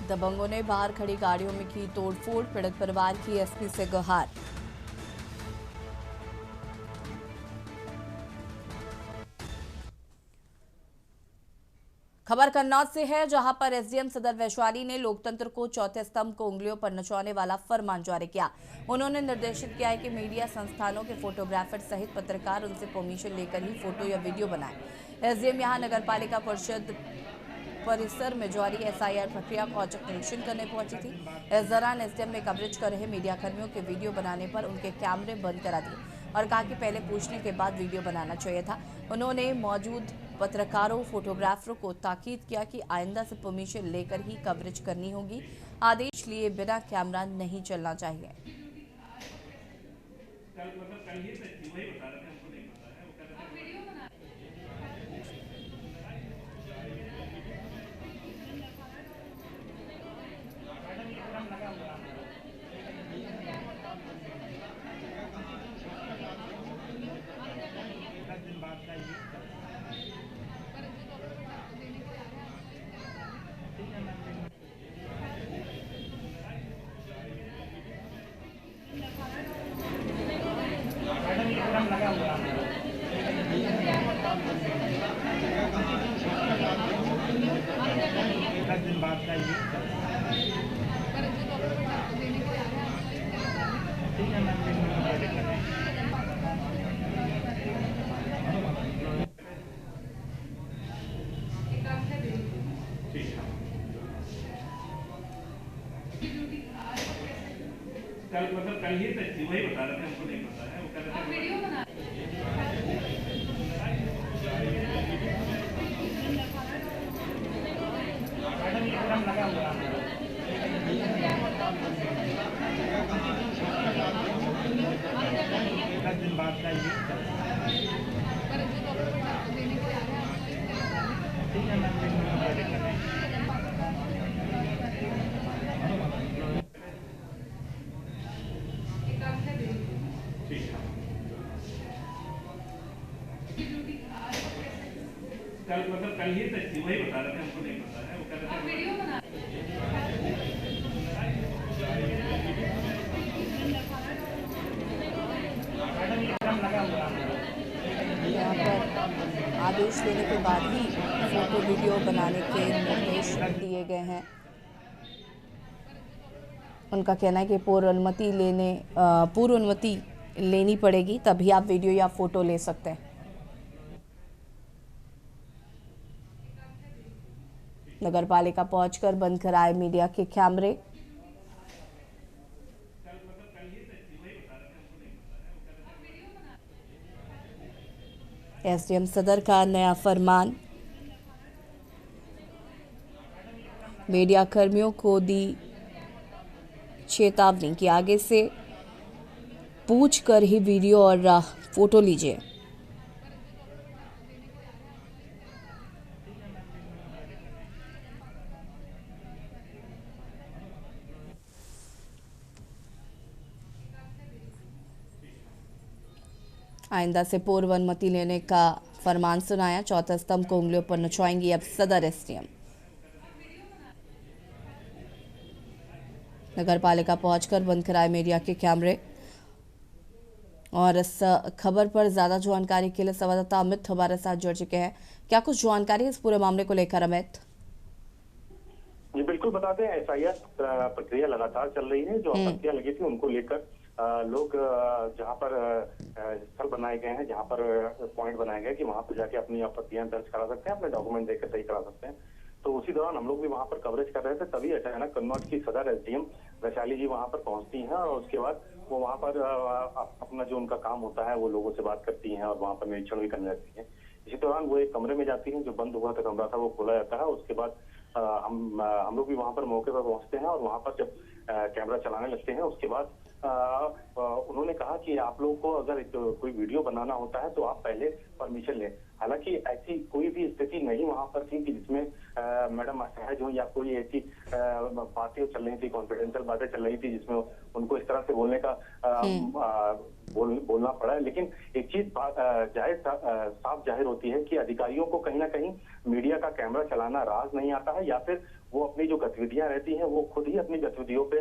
दबंगों ने बाहर खड़ी गाड़ियों में की तोड़फोड़, पीड़ित परिवार की एसपी से गुहार। खबर कन्नौज से है, जहां पर एसडीएम सदर वैशाली ने लोकतंत्र को चौथे स्तंभ को उंगलियों पर नचवाने वाला फरमान जारी किया। उन्होंने निर्देशित किया है कि मीडिया संस्थानों के फोटोग्राफर सहित पत्रकार उनसे परमिशन लेकर ही फोटो या वीडियो बनाएं। एसडीएम यहां नगरपालिका परिषद परिसर में जारी एसआईआर प्रक्रिया का औचक निरीक्षण करने पहुंची थी। इस दौरान एसडीएम ने कवरेज कर रहे मीडिया कर्मियों के वीडियो बनाने पर उनके कैमरे बंद करा दिए और कहा कि पहले पूछने के बाद वीडियो बनाना चाहिए था। उन्होंने मौजूद पत्रकारों, फोटोग्राफरों को ताकीद किया कि आइंदा से परमिशन लेकर ही कवरेज करनी होगी। आदेश लिए बिना कैमरा नहीं चलना चाहिए। कल ही तक थी, वही बता रहे थे, हमको नहीं पता है। वो कह रहे थे वीडियो बना लगा हुआ है। 10 दिन बाद का कल ही तक थी, वही बता रहे थे, हमको नहीं पता है। वो कह रहे थे वीडियो बना यहाँ पर आदेश देने के बाद ही फोटो वीडियो बनाने के निर्देश दिए गए हैं। उनका कहना है कि पूर्व अनुमति लेनी पड़ेगी, तभी आप वीडियो या फोटो ले सकते हैं। नगर पालिका पहुंचकर बंद कराए मीडिया के कैमरे। एसडीएम सदर का नया फरमान, मीडिया कर्मियों को दी चेतावनी कि आगे से पूछकर ही वीडियो और फोटो लीजिए। आइंदा से पूर्व अनुमति लेने का फरमान सुनाया। चौथे स्तंभ को उंगलियों पर नचवाएंगी अब सदर एसडीएम। नगर पालिका पहुंचकर बंद कराए मीडिया के कैमरे। और इस खबर पर ज्यादा जानकारी के लिए संवाददाता अमित हमारे साथ जुड़ चुके हैं। क्या कुछ जानकारी इस पूरे मामले को लेकर अमित? जी बिल्कुल बता दें, एफआईआर प्रक्रिया लगातार चल रही है। जो आपत्तियां लगी थी उनको लेकर लोग जहां पर स्थल बनाए गए हैं, जहां पर पॉइंट बनाए गए कि वहां पर जाके अपनी आपत्तियां दर्ज करा सकते हैं, अपने डॉक्यूमेंट देकर सही करा सकते हैं। तो उसी दौरान हम लोग भी वहां पर कवरेज कर रहे थे, तभी अचानक कन्नौज की सदर एसडीएम वैशाली जी वहां पर पहुंचती हैं और उसके बाद वो वहां पर अपना जो उनका काम होता है वो लोगों से बात करती हैं और वहां पर निरीक्षण भी करने लगती हैं। इसी दौरान वो एक कमरे में जाती हैं, जो बंद हुआ था कमरा था वो खोला जाता है। उसके बाद हम लोग भी वहां पर मौके पर पहुंचते हैं और वहां पर जब कैमरा चलाने लगते हैं उसके बाद उन्होंने कहा कि आप लोगों को अगर कोई वीडियो बनाना होता है तो आप पहले परमिशन लें। हालांकि ऐसी कोई भी स्थिति नहीं वहां पर थी कि जिसमें मैडम असहज हो या कोई ऐसी बातें चल रही थी, कॉन्फिडेंशियल बातें चल रही थी जिसमें उनको इस तरह से बोलने का बोलना पड़ा है। लेकिन एक चीज साफ जाहिर होती है कि अधिकारियों को कहीं ना कहीं मीडिया का कैमरा चलाना राज नहीं आता है, या फिर वो अपनी जो गतिविधियां रहती हैं वो खुद ही अपनी गतिविधियों पे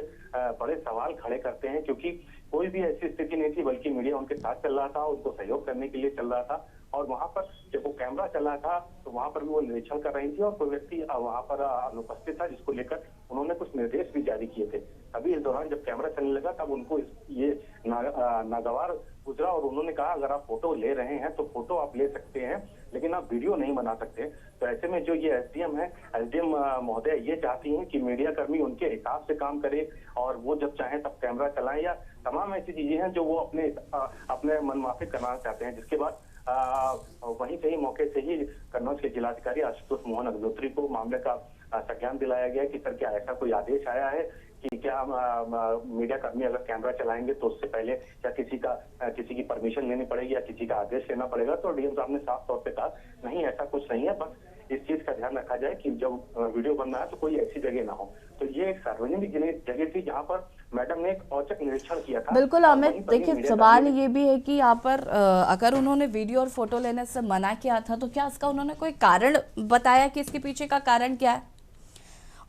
बड़े सवाल खड़े करते हैं, क्योंकि कोई भी ऐसी स्थिति नहीं थी, बल्कि मीडिया उनके साथ चल रहा था, उनको सहयोग करने के लिए चल रहा था। और वहां पर जब वो कैमरा चल रहा था तो वहां पर भी वो निरीक्षण कर रही थी और कोई व्यक्ति वहां पर अनुपस्थित था, जिसको लेकर उन्होंने कुछ निर्देश भी जारी किए थे। अभी इस दौरान जब कैमरा चलने लगा तब उनको ये नागवार गुजरा और उन्होंने कहा अगर आप फोटो ले रहे हैं तो फोटो आप ले सकते हैं, लेकिन आप वीडियो नहीं बना सकते। तो ऐसे में जो ये एसडीएम है, एसडीएम महोदय ये चाहती हैं कि मीडिया कर्मी उनके हिसाब से काम करे और वो जब चाहें तब कैमरा चलाएं, या तमाम ऐसी चीजें हैं जो वो अपने मनमाफिक करना चाहते हैं। जिसके बाद वहीं से ही मौके से ही कन्नौज के जिलाधिकारी आशुतोष मोहन अग्निहोत्री को मामले का संज्ञान दिलाया गया कि सर क्या ऐसा कोई आदेश आया है कि क्या मीडिया कर्मी अगर कैमरा चलाएंगे तो उससे पहले क्या किसी की परमिशन लेनी पड़ेगी या किसी का आदेश लेना पड़ेगा। तो डीएम साहब ने साफ तौर पे कहा नहीं, ऐसा कुछ नहीं है, बस इस चीज का ध्यान रखा जाए कि जब वीडियो बन रहा है तो कोई ऐसी जगह ना हो। तो ये एक सार्वजनिक जगह थी जहाँ पर मैडम ने एक औचक निरीक्षण किया था। बिल्कुल अमित, देखिए सवाल ये भी है कि यहाँ पर अगर उन्होंने वीडियो और फोटो लेने से मना किया था तो क्या इसका उन्होंने कोई कारण बताया कि इसके पीछे का कारण क्या है,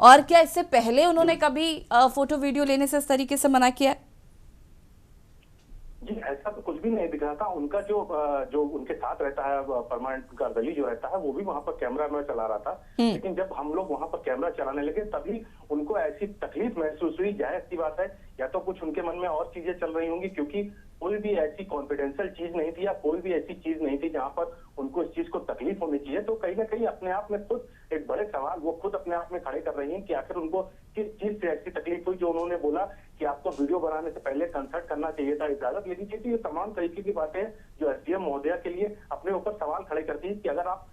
और क्या इससे पहले उन्होंने कभी फोटो वीडियो लेने से इस तरीके से मना किया? जी ऐसा तो कुछ भी नहीं दिख रहा था। उनका जो उनके साथ रहता है परमानेंट गर्दली जो रहता है वो भी वहां पर कैमरा में चला रहा था, लेकिन जब हम लोग वहां पर कैमरा चलाने लगे तभी उनको ऐसी तकलीफ महसूस हुई। जाहिर सी बात है, या तो कुछ उनके मन में और चीजें चल रही होंगी, क्योंकि कोई भी ऐसी कॉन्फिडेंशियल चीज नहीं थी या कोई भी ऐसी चीज नहीं थी जहां पर उनको इस चीज को तकलीफ होनी चाहिए। तो कहीं ना कहीं अपने आप में खुद एक बड़े सवाल वो खुद अपने आप में खड़े कर रही हैं कि आखिर उनको किस चीज से ऐसी तकलीफ हुई जो उन्होंने बोला कि आपको वीडियो बनाने से पहले कंसल्ट करना चाहिए था, इजाजत लेनी चाहिए थी। ये तमाम तरीके की बातें जो एसडीएम महोदया के लिए अपने ऊपर सवाल खड़े करती है कि अगर आप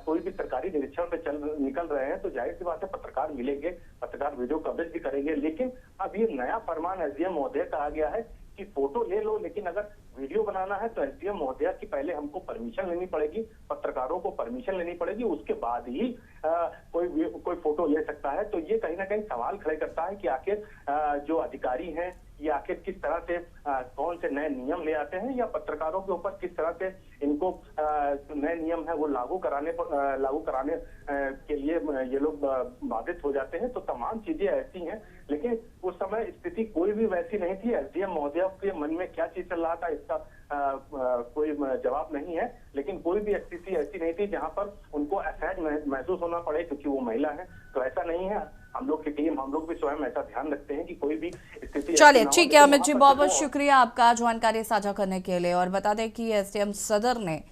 कोई भी सरकारी निरीक्षण पे निकल रहे हैं तो जाहिर सी बात है पत्रकार मिलेंगे, पत्रकार वीडियो कवरेज भी करेंगे। लेकिन अब ये नया फरमान एसडीएम महोदया का आ गया है कि फोटो ले लो, लेकिन अगर वीडियो बनाना है तो एसडीएम महोदया की पहले हमको परमिशन लेनी पड़ेगी, पत्रकारों को परमिशन लेनी पड़ेगी, उसके बाद ही कोई फोटो ले सकता है। तो ये कहीं ना कहीं सवाल खड़े करता है कि आखिर जो अधिकारी हैं ये आखिर किस तरह से कौन से नए नियम ले आते हैं, या पत्रकारों के ऊपर किस तरह से इनको नए नियम है वो लागू कराने के लिए ये लोग बाधित हो जाते हैं। तो तमाम चीजें ऐसी हैं, लेकिन उस समय स्थिति कोई भी वैसी नहीं थी। एसडीएम महोदया के मन में क्या चीज चल रहा था इसका कोई जवाब नहीं है, लेकिन कोई भी स्थिति ऐसी नहीं थी जहां पर उनको असहज महसूस होना पड़े क्योंकि वो महिला है। तो ऐसा नहीं है। हम लोग की टीम, हम लोग भी स्वयं ऐसा ध्यान रखते हैं कि कोई भी स्थिति। चलिए ठीक है अमित जी, बहुत बहुत शुक्रिया आपका जानकारी साझा करने के लिए। और बता दें कि एसडीएम सदर ने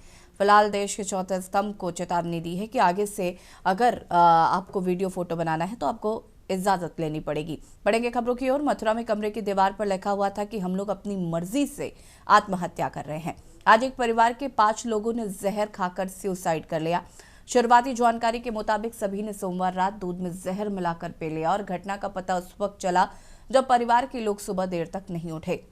फिलहाल देश के चौथे स्तंभ को चेतावनी दी है कि आगे से अगर आपको वीडियो फोटो बनाना है तो आपको इजाजत लेनी पड़ेगी। बढ़ेंगे खबरों की ओर। मथुरा में कमरे की दीवार पर लिखा हुआ था कि हम लोग अपनी मर्जी से आत्महत्या कर रहे हैं। आज एक परिवार के 5 लोगों ने जहर खाकर सुसाइड कर लिया। शुरुआती जानकारी के मुताबिक सभी ने सोमवार रात दूध में जहर मिलाकर पी लिया और घटना का पता उस वक्त चला जब परिवार के लोग सुबह देर तक नहीं उठे।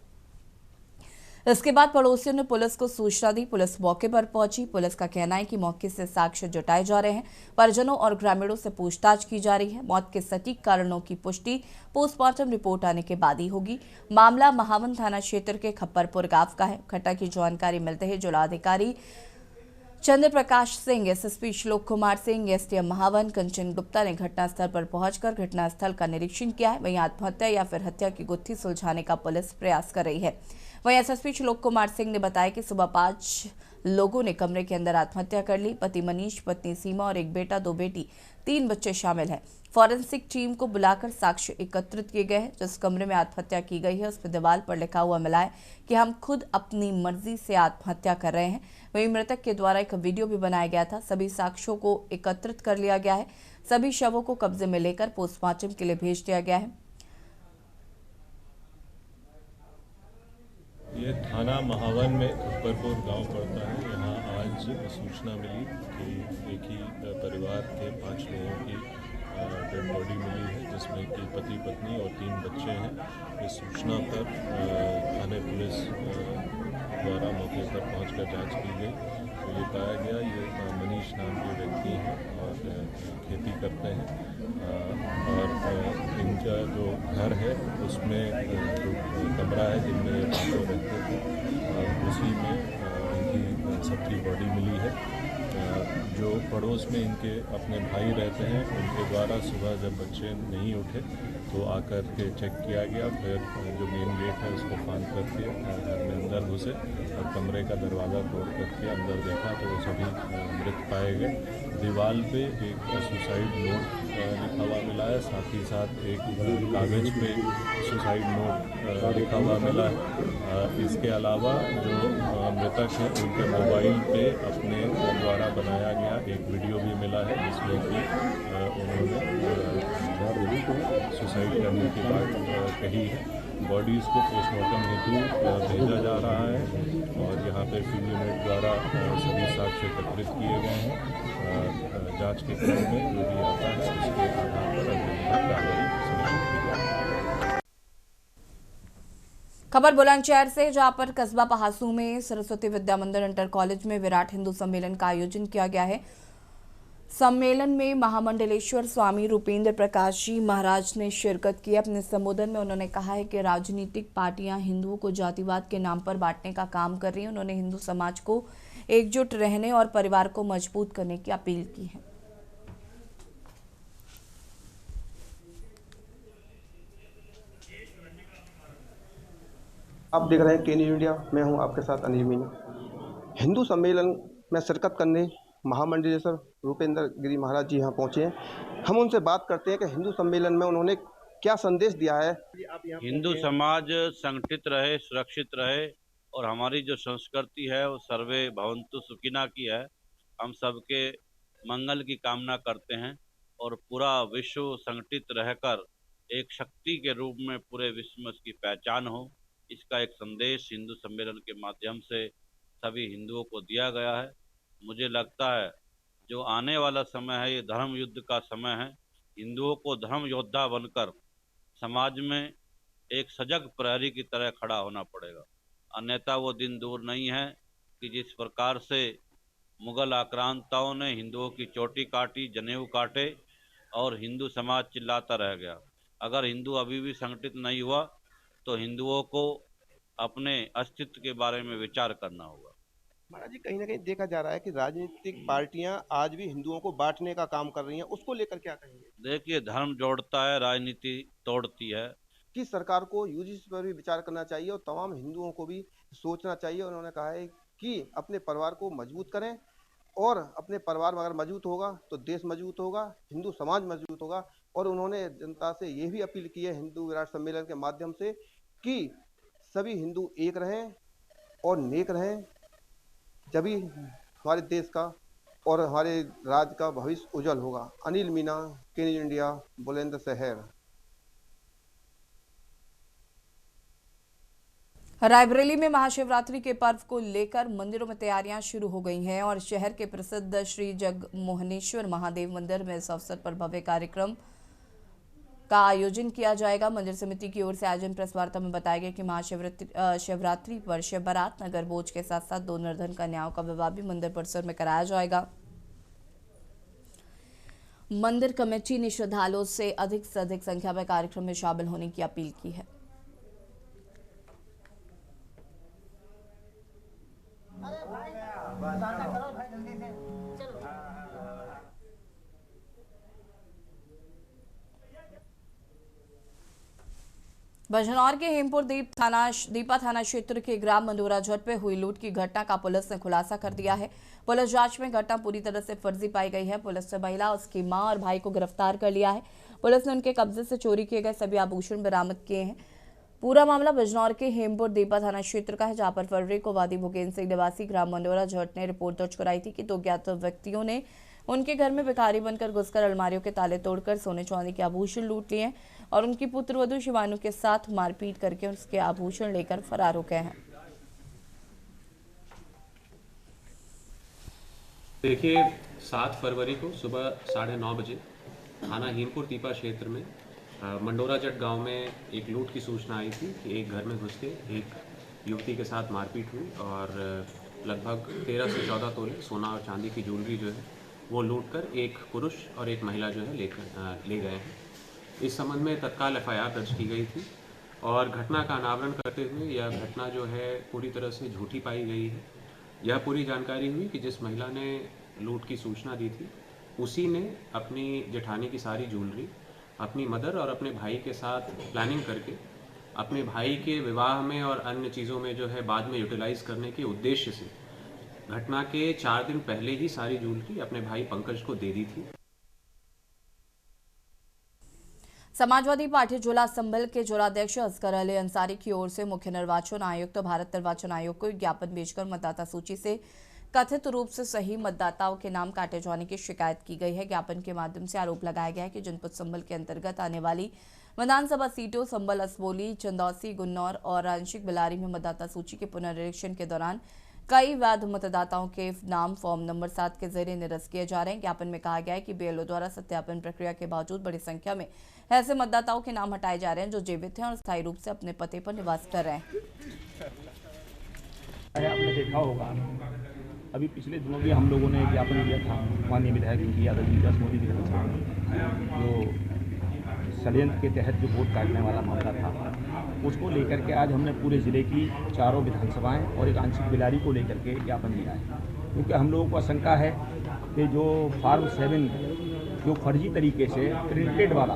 इसके बाद पड़ोसियों ने पुलिस को सूचना दी। पुलिस मौके पर पहुंची। पुलिस का कहना है कि मौके से साक्ष्य जुटाए जा रहे हैं। परिजनों और ग्रामीणों से पूछताछ की जा रही है। मौत के सटीक कारणों की पुष्टि पोस्टमार्टम रिपोर्ट आने के बाद ही होगी। मामला महावन थाना क्षेत्र के खप्परपुर गांव का है। घटना की जानकारी मिलते ही जिलाधिकारी चंद्र प्रकाश सिंह, एसएसपी श्लोक कुमार सिंह, एसडीएम महावन कंचन गुप्ता ने घटनास्थल पर पहुंचकर घटनास्थल का निरीक्षण किया है। वहीं आत्महत्या या फिर हत्या की गुत्थी सुलझाने का पुलिस प्रयास कर रही है। वहीं एसएसपी श्लोक कुमार सिंह ने बताया कि सुबह 5 लोगों ने कमरे के अंदर आत्महत्या कर ली। पति मनीष, पत्नी सीमा और एक बेटा, 2 बेटी, 3 बच्चे शामिल हैं। फॉरेंसिक टीम को बुलाकर साक्ष्य एकत्रित किए गए हैं। जिस कमरे में आत्महत्या की गई है उस पर दीवार पर लिखा हुआ मिला है कि हम खुद अपनी मर्जी से आत्महत्या कर रहे हैं। वहीं मृतक के द्वारा एक वीडियो भी बनाया गया था। सभी साक्ष्यों को एकत्रित कर लिया गया है। सभी शवों को कब्जे में लेकर पोस्टमार्टम के लिए भेज दिया गया है। ये थाना महावन में खप्परपुर गांव पड़ता है। यहाँ आज सूचना मिली कि एक ही परिवार के 5 लोगों की डेड बॉडी मिली है, जिसमें कि पति पत्नी और 3 बच्चे हैं। इस सूचना पर थाने पुलिस द्वारा मौके पर पहुंचकर जांच की गई तो ये पाया गया ये मनीष नाम के व्यक्ति हैं और खेती करते हैं और इनका जो घर है उसमें जो कमरा है जिनमें ये रहते थे उसी में इनकी सबकी बॉडी मिली है। जो पड़ोस में इनके अपने भाई रहते हैं उनके द्वारा सुबह जब बच्चे नहीं उठे तो आकर के चेक किया गया। फिर जो मेन गेट है उसको फांद करके घर में अंदर घुसे और कमरे का दरवाज़ा तोड़ करके अंदर देखा तो वो सभी मृत पाए गए। दीवार पे एक सुसाइड नोट लिखा हुआ मिला है, साथ ही साथ एक कागज़ पे सुसाइड नोट लिखा हुआ मिला है। इसके अलावा जो मृतक है उनके मोबाइल पे अपने द्वारा बनाया गया एक वीडियो भी मिला है जिसमें कि उन्होंने सुसाइड करने की बात कही है। बॉडीज़ को पोस्टमार्टम हेतु भेजा जा रहा है और यहाँ पे फील्ड यूनिट द्वारा सभी साक्ष्य एकत्रित किए गए हैं। जांच के क्रम में जो भी आता है उसके आधार पर कार्रवाई सुनिश्चित की जाएगी। खबर बुलंदशहर से, जहां पर कस्बा पहासू में सरस्वती विद्या मंदिर इंटर कॉलेज में विराट हिंदू सम्मेलन का आयोजन किया गया है। सम्मेलन में महामंडलेश्वर स्वामी रूपेंद्र प्रकाश जी महाराज ने शिरकत की। अपने संबोधन में उन्होंने कहा है कि राजनीतिक पार्टियां हिंदुओं को जातिवाद के नाम पर बांटने का काम कर रही हैं। उन्होंने हिंदू समाज को एकजुट रहने और परिवार को मजबूत करने की अपील की है। आप देख रहे हैं के न्यूज़ इंडिया, मैं हूं आपके साथ अनिल मीना। हिंदू सम्मेलन में शिरकत करने महामंडलेश्वर रूपेंद्र गिरी महाराज जी यहाँ पहुँचे हैं। हम उनसे बात करते हैं कि हिंदू सम्मेलन में उन्होंने क्या संदेश दिया है। हिंदू समाज संगठित रहे, सुरक्षित रहे और हमारी जो संस्कृति है वो सर्वे भवन्तु सुखिना की है। हम सबके मंगल की कामना करते हैं और पूरा विश्व संगठित रहकर एक शक्ति के रूप में पूरे विश्व में उसकी पहचान हो, इसका एक संदेश हिंदू सम्मेलन के माध्यम से सभी हिंदुओं को दिया गया है। मुझे लगता है जो आने वाला समय है ये धर्म युद्ध का समय है। हिंदुओं को धर्म योद्धा बनकर समाज में एक सजग प्रहरी की तरह खड़ा होना पड़ेगा, अन्यथा वो दिन दूर नहीं है कि जिस प्रकार से मुगल आक्रांताओं ने हिंदुओं की चोटी काटी, जनेऊ काटे और हिंदू समाज चिल्लाता रह गया। अगर हिंदू अभी भी संगठित नहीं हुआ तो हिंदुओं को अपने अस्तित्व के बारे में विचार करना होगा। महाराज जी, कहीं ना कहीं देखा जा रहा है कि राजनीतिक पार्टियां आज भी हिंदुओं को बांटने का काम कर रही हैं, उसको लेकर क्या कहेंगे? देखिए, धर्म जोड़ता है, राजनीति तोड़ती है। कि सरकार को यूजीसी पर भी विचार करना चाहिए और तमाम हिंदुओं को भी सोचना चाहिए। उन्होंने कहा है कि अपने परिवार को मजबूत करें, और अपने परिवार अगर मजबूत होगा तो देश मजबूत होगा, हिंदू समाज मजबूत होगा। और उन्होंने जनता से ये भी अपील की है हिंदू विराट सम्मेलन के माध्यम से कि सभी हिंदू एक रहें और नेक रहें, जभी हमारे देश का और हमारे राज्य का भविष्य उज्जवल होगा। अनिल मीना, के न्यूज़ इंडिया, बुलंदशहर। रायबरेली में महाशिवरात्रि के पर्व को लेकर मंदिरों में तैयारियां शुरू हो गई हैं और शहर के प्रसिद्ध श्री जगमोहनेश्वर महादेव मंदिर में इस अवसर पर भव्य कार्यक्रम का आयोजन किया जाएगा। मंदिर समिति की ओर से आयोजन प्रेस वार्ता में बताया गया कि महाशिवरात्रि पर शिव बारात नगर भोज के साथ साथ 2 निर्धन कन्याओं का विवाह भी मंदिर परिसर में कराया जाएगा। मंदिर कमेटी ने श्रद्धालुओं से अधिक संख्या में कार्यक्रम में शामिल होने की अपील की है। बजनौर के हेमपुर दीपा थाना क्षेत्र के ग्राम मंडोरा जट पे हुई लूट की घटना का पुलिस ने खुलासा कर दिया है। पुलिस जांच में घटना पूरी तरह से फर्जी पाई गई है। पुलिस ने महिला, उसकी मां और भाई को गिरफ्तार कर लिया है। पुलिस ने उनके कब्जे से चोरी किए गए सभी आभूषण बरामद किए हैं। पूरा मामला बजनौर के हेमपुर दीपा थाना क्षेत्र का है, जहां पर फरवरी को वादी भुगेन सिंह निवासी ग्राम मंडोरा जट ने रिपोर्ट दर्ज कराई थी कि 2 ज्ञात व्यक्तियों ने उनके घर में भिखारी बनकर घुसकर अलमारियों के ताले तोड़कर सोने चांदी के आभूषण लूट लिए और उनकी पुत्रवधू शिवानू के साथ मारपीट करके उसके आभूषण लेकर फरार हो गए हैं। देखिए, 7 फरवरी को सुबह 9:30 बजे थाना हेमपुर दीपा क्षेत्र में मंडोरा जट गांव में एक लूट की सूचना आई थी कि एक घर में घुस के एक युवती के साथ मारपीट हुई और लगभग 13 से 14 तोले सोना और चांदी की ज्वेलरी जो है वो लूटकर एक पुरुष और एक महिला जो है ले गए हैं। इस संबंध में तत्काल एफआईआर दर्ज की गई थी और घटना का अनावरण करते हुए यह घटना जो है पूरी तरह से झूठी पाई गई है। यह पूरी जानकारी हुई कि जिस महिला ने लूट की सूचना दी थी उसी ने अपनी जेठानी की सारी ज्वेलरी अपनी मदर और अपने भाई के साथ प्लानिंग करके अपने भाई के विवाह में और अन्य चीज़ों में जो है बाद में यूटिलाइज करने के उद्देश्य से घटना के 4 दिन पहले ही सारी ज्वेलरी अपने भाई पंकज को दे दी थी। समाजवादी पार्टी जिला संभल के जिलाध्यक्ष असगर अली अंसारी की ओर से मुख्य निर्वाचन आयुक्त भारत निर्वाचन आयोग को ज्ञापन भेजकर मतदाता सूची से कथित रूप से सही मतदाताओं के नाम काटे जाने की शिकायत की गई है। ज्ञापन के माध्यम से आरोप लगाया गया है कि जनपद संभल के अंतर्गत आने वाली विधानसभा सीटों संभल, असबोली, चंदौसी, गुन्नौर और आंशिक बिलारी में मतदाता सूची के पुनरीक्षण के दौरान कई वैध मतदाताओं के नाम फॉर्म नंबर 7 के जरिए निरस्त किए जा रहे हैं। ज्ञापन में कहा गया है कि बीएलओ द्वारा सत्यापन प्रक्रिया के बावजूद बड़ी संख्या में ऐसे मतदाताओं के नाम हटाए जा रहे हैं जो जीवित हैं और स्थायी रूप से अपने पते पर निवास कर रहे हैं। आपने देखा होगा अभी पिछले दिनों भी हम लोगों ने ज्ञापन दिया था माननीय विधायक यादव जी असमोली विधानसभा में, जो षड्यंत्र के तहत जो वोट काटने वाला मामला था उसको लेकर के आज हमने पूरे ज़िले की 4 विधानसभाएं और एक आंशिक बिलारी को लेकर के ज्ञापन दिया है। क्योंकि हम लोगों को आशंका है कि जो फार्म 7 जो फर्जी तरीके से प्रिंटेड वाला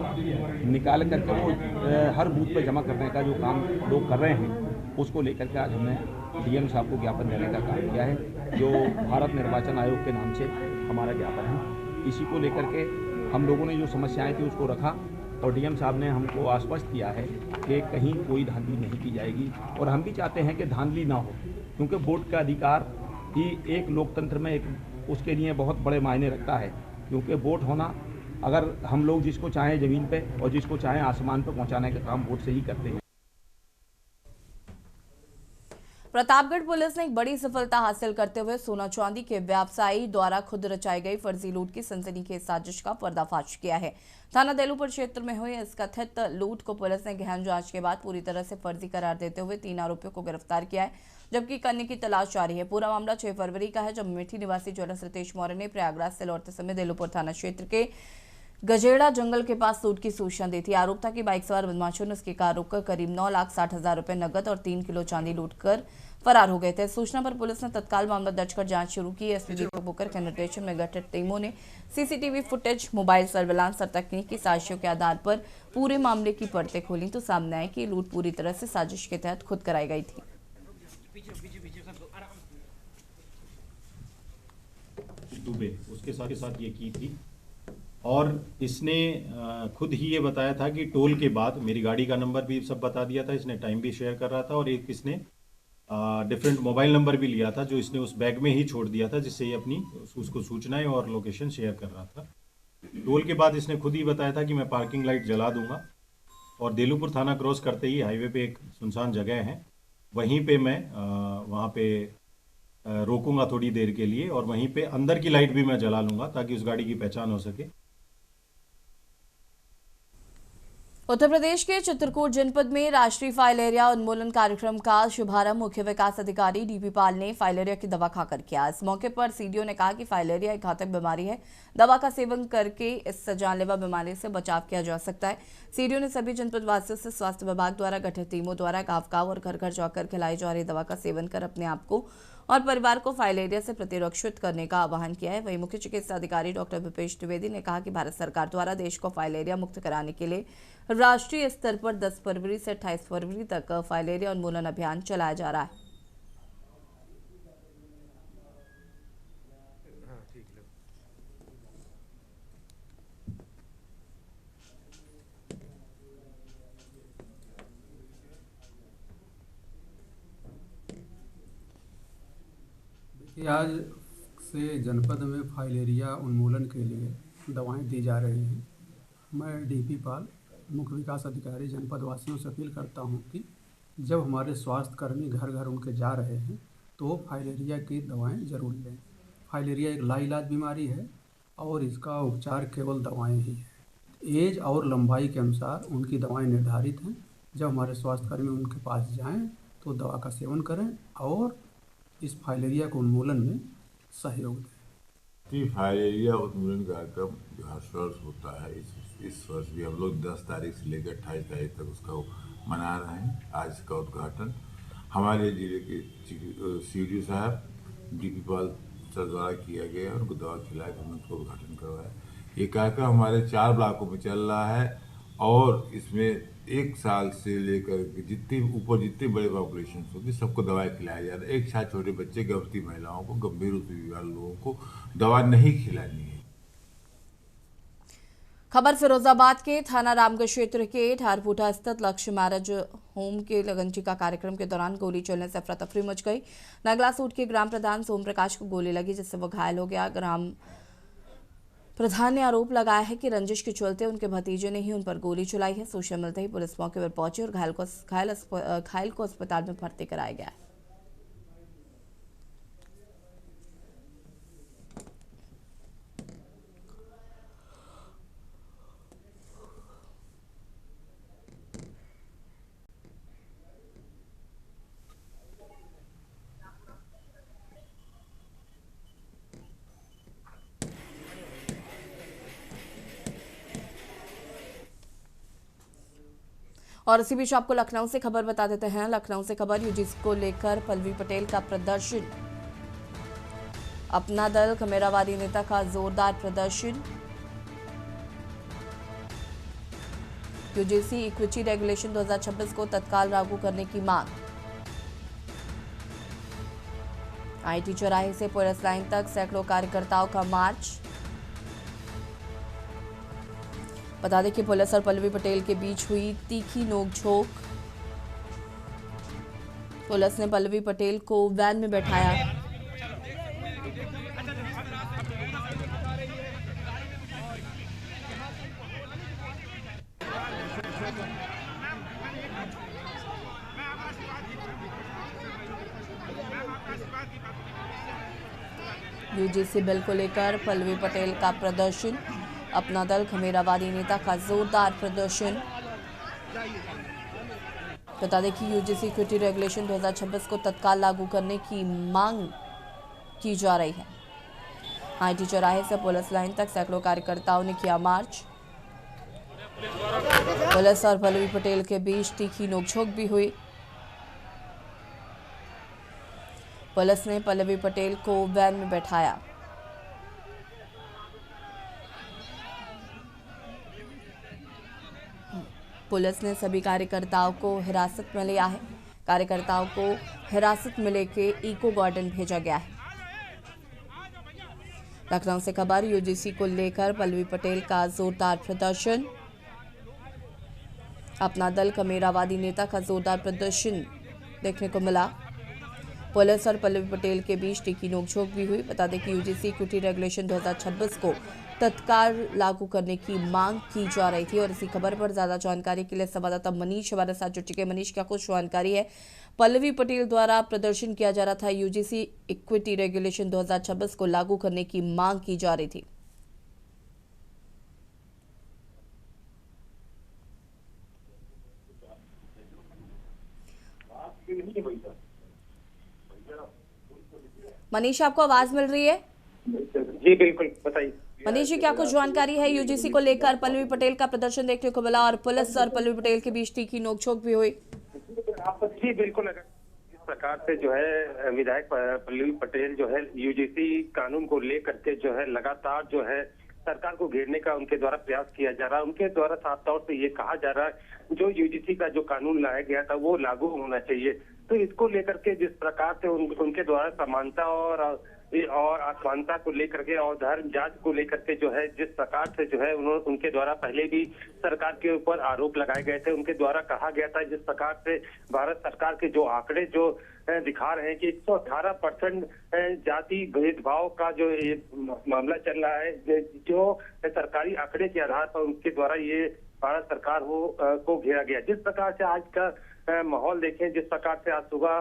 निकाल करके वो हर बूथ पर जमा करने का जो काम लोग कर रहे हैं उसको लेकर के आज हमने डीएम साहब को ज्ञापन देने का काम किया है, जो भारत निर्वाचन आयोग के नाम से हमारा ज्ञापन है। इसी को लेकर के हम लोगों ने जो समस्याएं थी उसको रखा और डीएम साहब ने हमको आश्वस्त किया है कि कहीं कोई धांधली नहीं की जाएगी और हम भी चाहते हैं कि धांधली ना हो, क्योंकि वोट का अधिकार ही एक लोकतंत्र में एक उसके लिए बहुत बड़े मायने रखता है। क्योंकि वोट होना, अगर हम लोग जिसको चाहें ज़मीन पे और जिसको चाहें आसमान पे पहुंचाने का काम वोट से ही करते हैं। प्रतापगढ़ पुलिस ने एक बड़ी सफलता हासिल करते हुए सोना चांदी के व्यवसायी द्वारा खुद रचाई गई फर्जी लूट की सनसनीखेज साजिश का पर्दाफाश किया है। थाना देलूपुर क्षेत्र में हुई इस कथित लूट को पुलिस ने गहन जांच के बाद पूरी तरह से फर्जी करार देते हुए 3 आरोपियों को गिरफ्तार किया है, जबकि अन्य की तलाश जारी है। पूरा मामला 6 फरवरी का है, जब मीठी निवासी ज्वेलर्स रितेश मौर्य ने प्रयागराज से लौटते समय देलूपुर थाना क्षेत्र के गजेड़ा जंगल के पास लूट की सूचना दी थी। आरोप था कि बाइक सवार बदमाशों ने उसकी कार रोककर करीब 9,60,000 रुपए नकद और 3 किलो चांदी लूटकर फरार हो गए थे। सूचना पर पुलिस ने तत्काल मामला दर्ज कर जांच शुरू की। एसपी दीपक बुकर के निर्देशन में गठित टीमों ने सीसीटीवी फुटेज, मोबाइल सर्विलांस और तकनीकी साक्ष्यों के आधार पर पूरे मामले की परतें खोली तो सामने आए कि लूट पूरी तरह से साजिश के तहत खुद कराई गई थी। दुबे उसके साथ ये की थी और इसने खुद ही ये बताया था कि टोल के बाद मेरी गाड़ी का नंबर भी सब बता दिया था, इसने टाइम भी शेयर कर रहा था और एक इसने डिफरेंट मोबाइल नंबर भी लिया था जो इसने उस बैग में ही छोड़ दिया था, जिससे ये अपनी उसको सूचनाएं और लोकेशन शेयर कर रहा था। टोल के बाद इसने खुद ही बताया था कि मैं पार्किंग लाइट जला दूंगा और देलूपुर थाना क्रॉस करते ही हाईवे पे एक सुनसान जगह है, वहीं पे मैं वहाँ पे रोकूंगा थोड़ी देर के लिए और वहीं पे अंदर की लाइट भी मैं जला लूंगा ताकि उस गाड़ी की पहचान हो सके। उत्तर प्रदेश के चित्रकूट जनपद में राष्ट्रीय फाइलेरिया उन्मूलन कार्यक्रम का शुभारंभ मुख्य विकास अधिकारी डीपी पाल ने फाइलेरिया की दवा खाकर किया। इस मौके पर सीडीओ ने कहा कि फाइलेरिया एक घातक बीमारी है, दवा का सेवन करके इस जानलेवा बीमारी से बचाव किया जा सकता है। सीडीओ ने सभी जनपद वासियों से स्वास्थ्य विभाग द्वारा गठित टीमों द्वारा गांव-गांव और घर-घर जाकर खिलाई जा रही दवा का सेवन कर अपने आप को और परिवार को फाइलेरिया से प्रतिरक्षित करने का आह्वान किया है। वहीं मुख्य चिकित्सा अधिकारी डॉक्टर विपेश द्विवेदी ने कहा कि भारत सरकार द्वारा देश को फाइलेरिया मुक्त कराने के लिए राष्ट्रीय स्तर पर 10 फरवरी से 28 फरवरी तक फाइलेरिया उन्मूलन अभियान चलाया जा रहा है। आज से जनपद में फाइलेरिया उन्मूलन के लिए दवाएं दी जा रही हैं। मैं डीपी पाल मुख्य विकास अधिकारी जनपद वासियों से अपील करता हूं कि जब हमारे स्वास्थ्य कर्मी घर घर उनके जा रहे हैं तो फाइलेरिया की दवाएं ज़रूर लें। फाइलेरिया एक लाइलाज बीमारी है और इसका उपचार केवल दवाएं ही है। एज और लंबाई के अनुसार उनकी दवाएं निर्धारित हैं। जब हमारे स्वास्थ्य कर्मी उनके पास जाएं तो दवा का सेवन करें और इस फाइलेरिया को उन्मूलन में सहयोग दें। फाइलेरिया उन्मूलन कार्यक्रम जो हर वर्ष होता है, इस वर्ष भी हम लोग 10 तारीख से लेकर 28 तारीख तक उसका मना रहे हैं। आज इसका उद्घाटन हमारे जिले के सीडीओ साहब डीपी पाल सर द्वारा किया गया और उनको दवा खिलाकर हमने उसका उद्घाटन करवाया। ये कार्यक्रम हमारे 4 ब्लॉकों में चल रहा है और इसमें 1 साल से लेकर जितनी बड़े पॉपुलेशन होगी सबको दवाई खिलाया जा रहा है। एक साथ छोटे बच्चे, गर्भवती महिलाओं को, गंभीर रूप से बीमार लोगों को दवा नहीं खिलानी है। खबर फिरोजाबाद के थाना रामगढ़ क्षेत्र के ठारपुटा स्थित लक्ष्य मैरिज होम के लगनचिका कार्यक्रम के दौरान गोली चलने से अफरा तफरी मच गई। नगला सूट के ग्राम प्रधान सोम प्रकाश को गोली लगी जिससे वो घायल हो गया। ग्राम प्रधान ने आरोप लगाया है कि रंजिश के चलते उनके भतीजे ने ही उन पर गोली चलाई है। सूचना मिलते ही पुलिस मौके पर पहुंची और घायल को अस्पताल में भर्ती कराया गया है। और इसी बीच आपको लखनऊ से खबर बता देते हैं। लखनऊ से खबर यूजीसी को लेकर पल्लवी पटेल का प्रदर्शन। अपना दल खमेरावादी नेता का जोरदार प्रदर्शन। यूजीसी इक्विटी रेगुलेशन 2026 को तत्काल लागू करने की मांग। आईटी चौराहे से पुलिस लाइन तक सैकड़ों कार्यकर्ताओं का मार्च। बता दें कि पुलिस और पल्लवी पटेल के बीच हुई तीखी नोकझोंक। पुलिस ने पल्लवी पटेल को वैन में बैठाया। यूजीसी बिल को लेकर पल्लवी पटेल का प्रदर्शन। अपना दल खमेरावादी नेता का जोरदार प्रदर्शन। बता दें कि यूजीसी इक्विटी रेगुलेशन 2026 को तत्काल लागू करने की मांग की जा रही है। आईटी चौराहे से पुलिस लाइन तक सैकड़ों कार्यकर्ताओं ने किया मार्च। पुलिस और पल्लवी पटेल के बीच तीखी नोकझोंक भी हुई। पुलिस ने पल्लवी पटेल को वैन में बैठाया। पुलिस ने सभी कार्यकर्ताओं को हिरासत में लिया है। कार्यकर्ताओं को हिरासत में लेके इको गार्डन भेजा गया है। लखनऊ से खबर, यूजीसी को लेकर पल्लवी पटेल का जोरदार प्रदर्शन। अपना दल कमेरावादी नेता का जोरदार प्रदर्शन देखने को मिला। पुलिस और पल्लवी पटेल के बीच तीखी नोकझोंक भी हुई। बता दें कि यूजीसी इक्विटी रेगुलेशन 2026 को तत्काल लागू करने की मांग की जा रही थी। और इसी खबर पर ज्यादा जानकारी के लिए संवाददाता मनीष हमारे साथ जुड़ चुके हैं। मनीष, क्या कुछ जानकारी है? पल्लवी पटेल द्वारा प्रदर्शन किया जा रहा था, यूजीसी इक्विटी रेगुलेशन 2026 को लागू करने की मांग की जा रही थी। मनीष, आपको आवाज मिल रही है? जी बिल्कुल, बताइए। मनीष जी, क्या कुछ जानकारी है? यूजीसी को लेकर पल्लवी पटेल का प्रदर्शन देखने को मिला और पुलिस और पल्लवी पटेल के बीच तीखी नोकझोंक भी हुई। जी बिल्कुल, अगर इस प्रकार से जो है विधायक पल्लवी पटेल जो है यूजीसी कानून को लेकर के जो है लगातार जो है सरकार को घेरने का उनके द्वारा प्रयास किया जा रहा है। उनके द्वारा साफ तौर से ये कहा जा रहा है जो यूजीसी का जो कानून लाया गया था वो लागू होना चाहिए। तो इसको लेकर के जिस प्रकार से उनके द्वारा समानता और असमानता को लेकर के और धर्म जात को लेकर के जो है जिस प्रकार से जो है उनके द्वारा पहले भी सरकार के ऊपर आरोप लगाए गए थे। उनके द्वारा कहा गया था जिस प्रकार से भारत सरकार के जो आंकड़े जो दिखा रहे हैं कि 118% जाति भेदभाव का जो ये मामला चल रहा है, जो सरकारी आंकड़े के आधार पर उनके द्वारा ये भारत सरकार को घेरा गया। जिस प्रकार से आज का माहौल देखें, जिस प्रकार से आज सुबह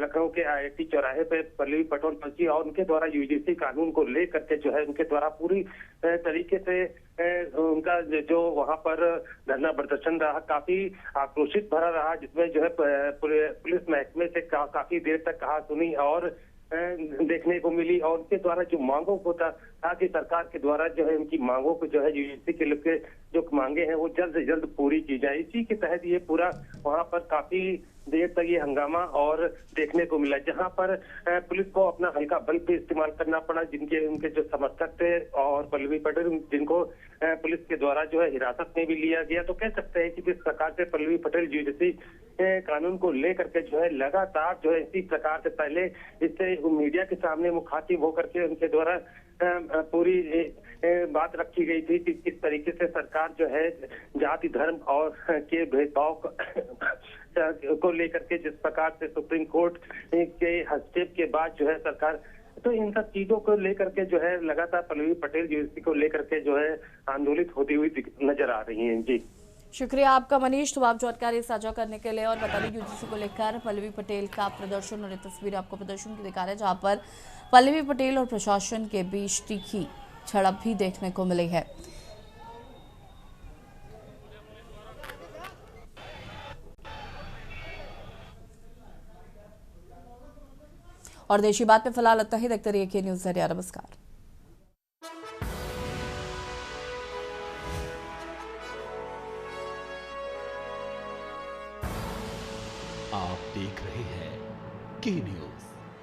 लखनऊ के IIT चौराहे पे पल्लवी पटेल पहुंची और उनके द्वारा यूजीसी कानून को लेकर के जो है उनके द्वारा पूरी तरीके से उनका जो वहां पर धरना प्रदर्शन रहा, काफी आक्रोशित भरा रहा, जिसमें जो है पुलिस महकमे से काफी देर तक कहा सुनी और देखने को मिली। और उनके द्वारा जो मांगों को था कि सरकार के द्वारा जो है उनकी मांगों को जो है यूजीसी के लिए जो मांगे हैं वो जल्द से जल्द पूरी की जाए। इसी के तहत ये पूरा वहां पर काफी देर तक ये हंगामा और देखने को मिला, जहां पर पुलिस को अपना हल्का बल भी इस्तेमाल करना पड़ा। उनके जो समर्थक थे और पल्लवी पटेल जिनको पुलिस के द्वारा जो है हिरासत में भी लिया गया। तो कह सकते हैं कि जिस प्रकार से पल्लवी पटेल यूजीसी कानून को लेकर के जो है लगातार जो है इसी प्रकार से पहले इससे मीडिया के सामने मुखातिब होकर के उनके द्वारा पूरी बात रखी गई थी कि किस तरीके से सरकार जो है जाति धर्म और के भेदभाव को लेकर के जिस प्रकार से सुप्रीम कोर्ट के हस्तक्षेप के बाद जो है सरकार, तो इन सब चीजों को लेकर के जो है लगातार पल्लवी पटेल यूजीसी को लेकर के जो है आंदोलित होती हुई नजर आ रही हैं। जी शुक्रिया आपका मनीष, तो आप जानकारी साझा करने के लिए। और बता दें यूजीसी को लेकर पल्लवी पटेल का प्रदर्शन और ये तस्वीर आपको प्रदर्शन की दिखा रहे हैं, जहां पर पल्लवी पटेल और प्रशासन के बीच तीखी झड़प भी देखने को मिली है। और देशी बात में फिलहाल इतना ही। देखते रहिए के न्यूज़ ज़रिया। नमस्कार। आप देख रहे हैं के न्यूज़।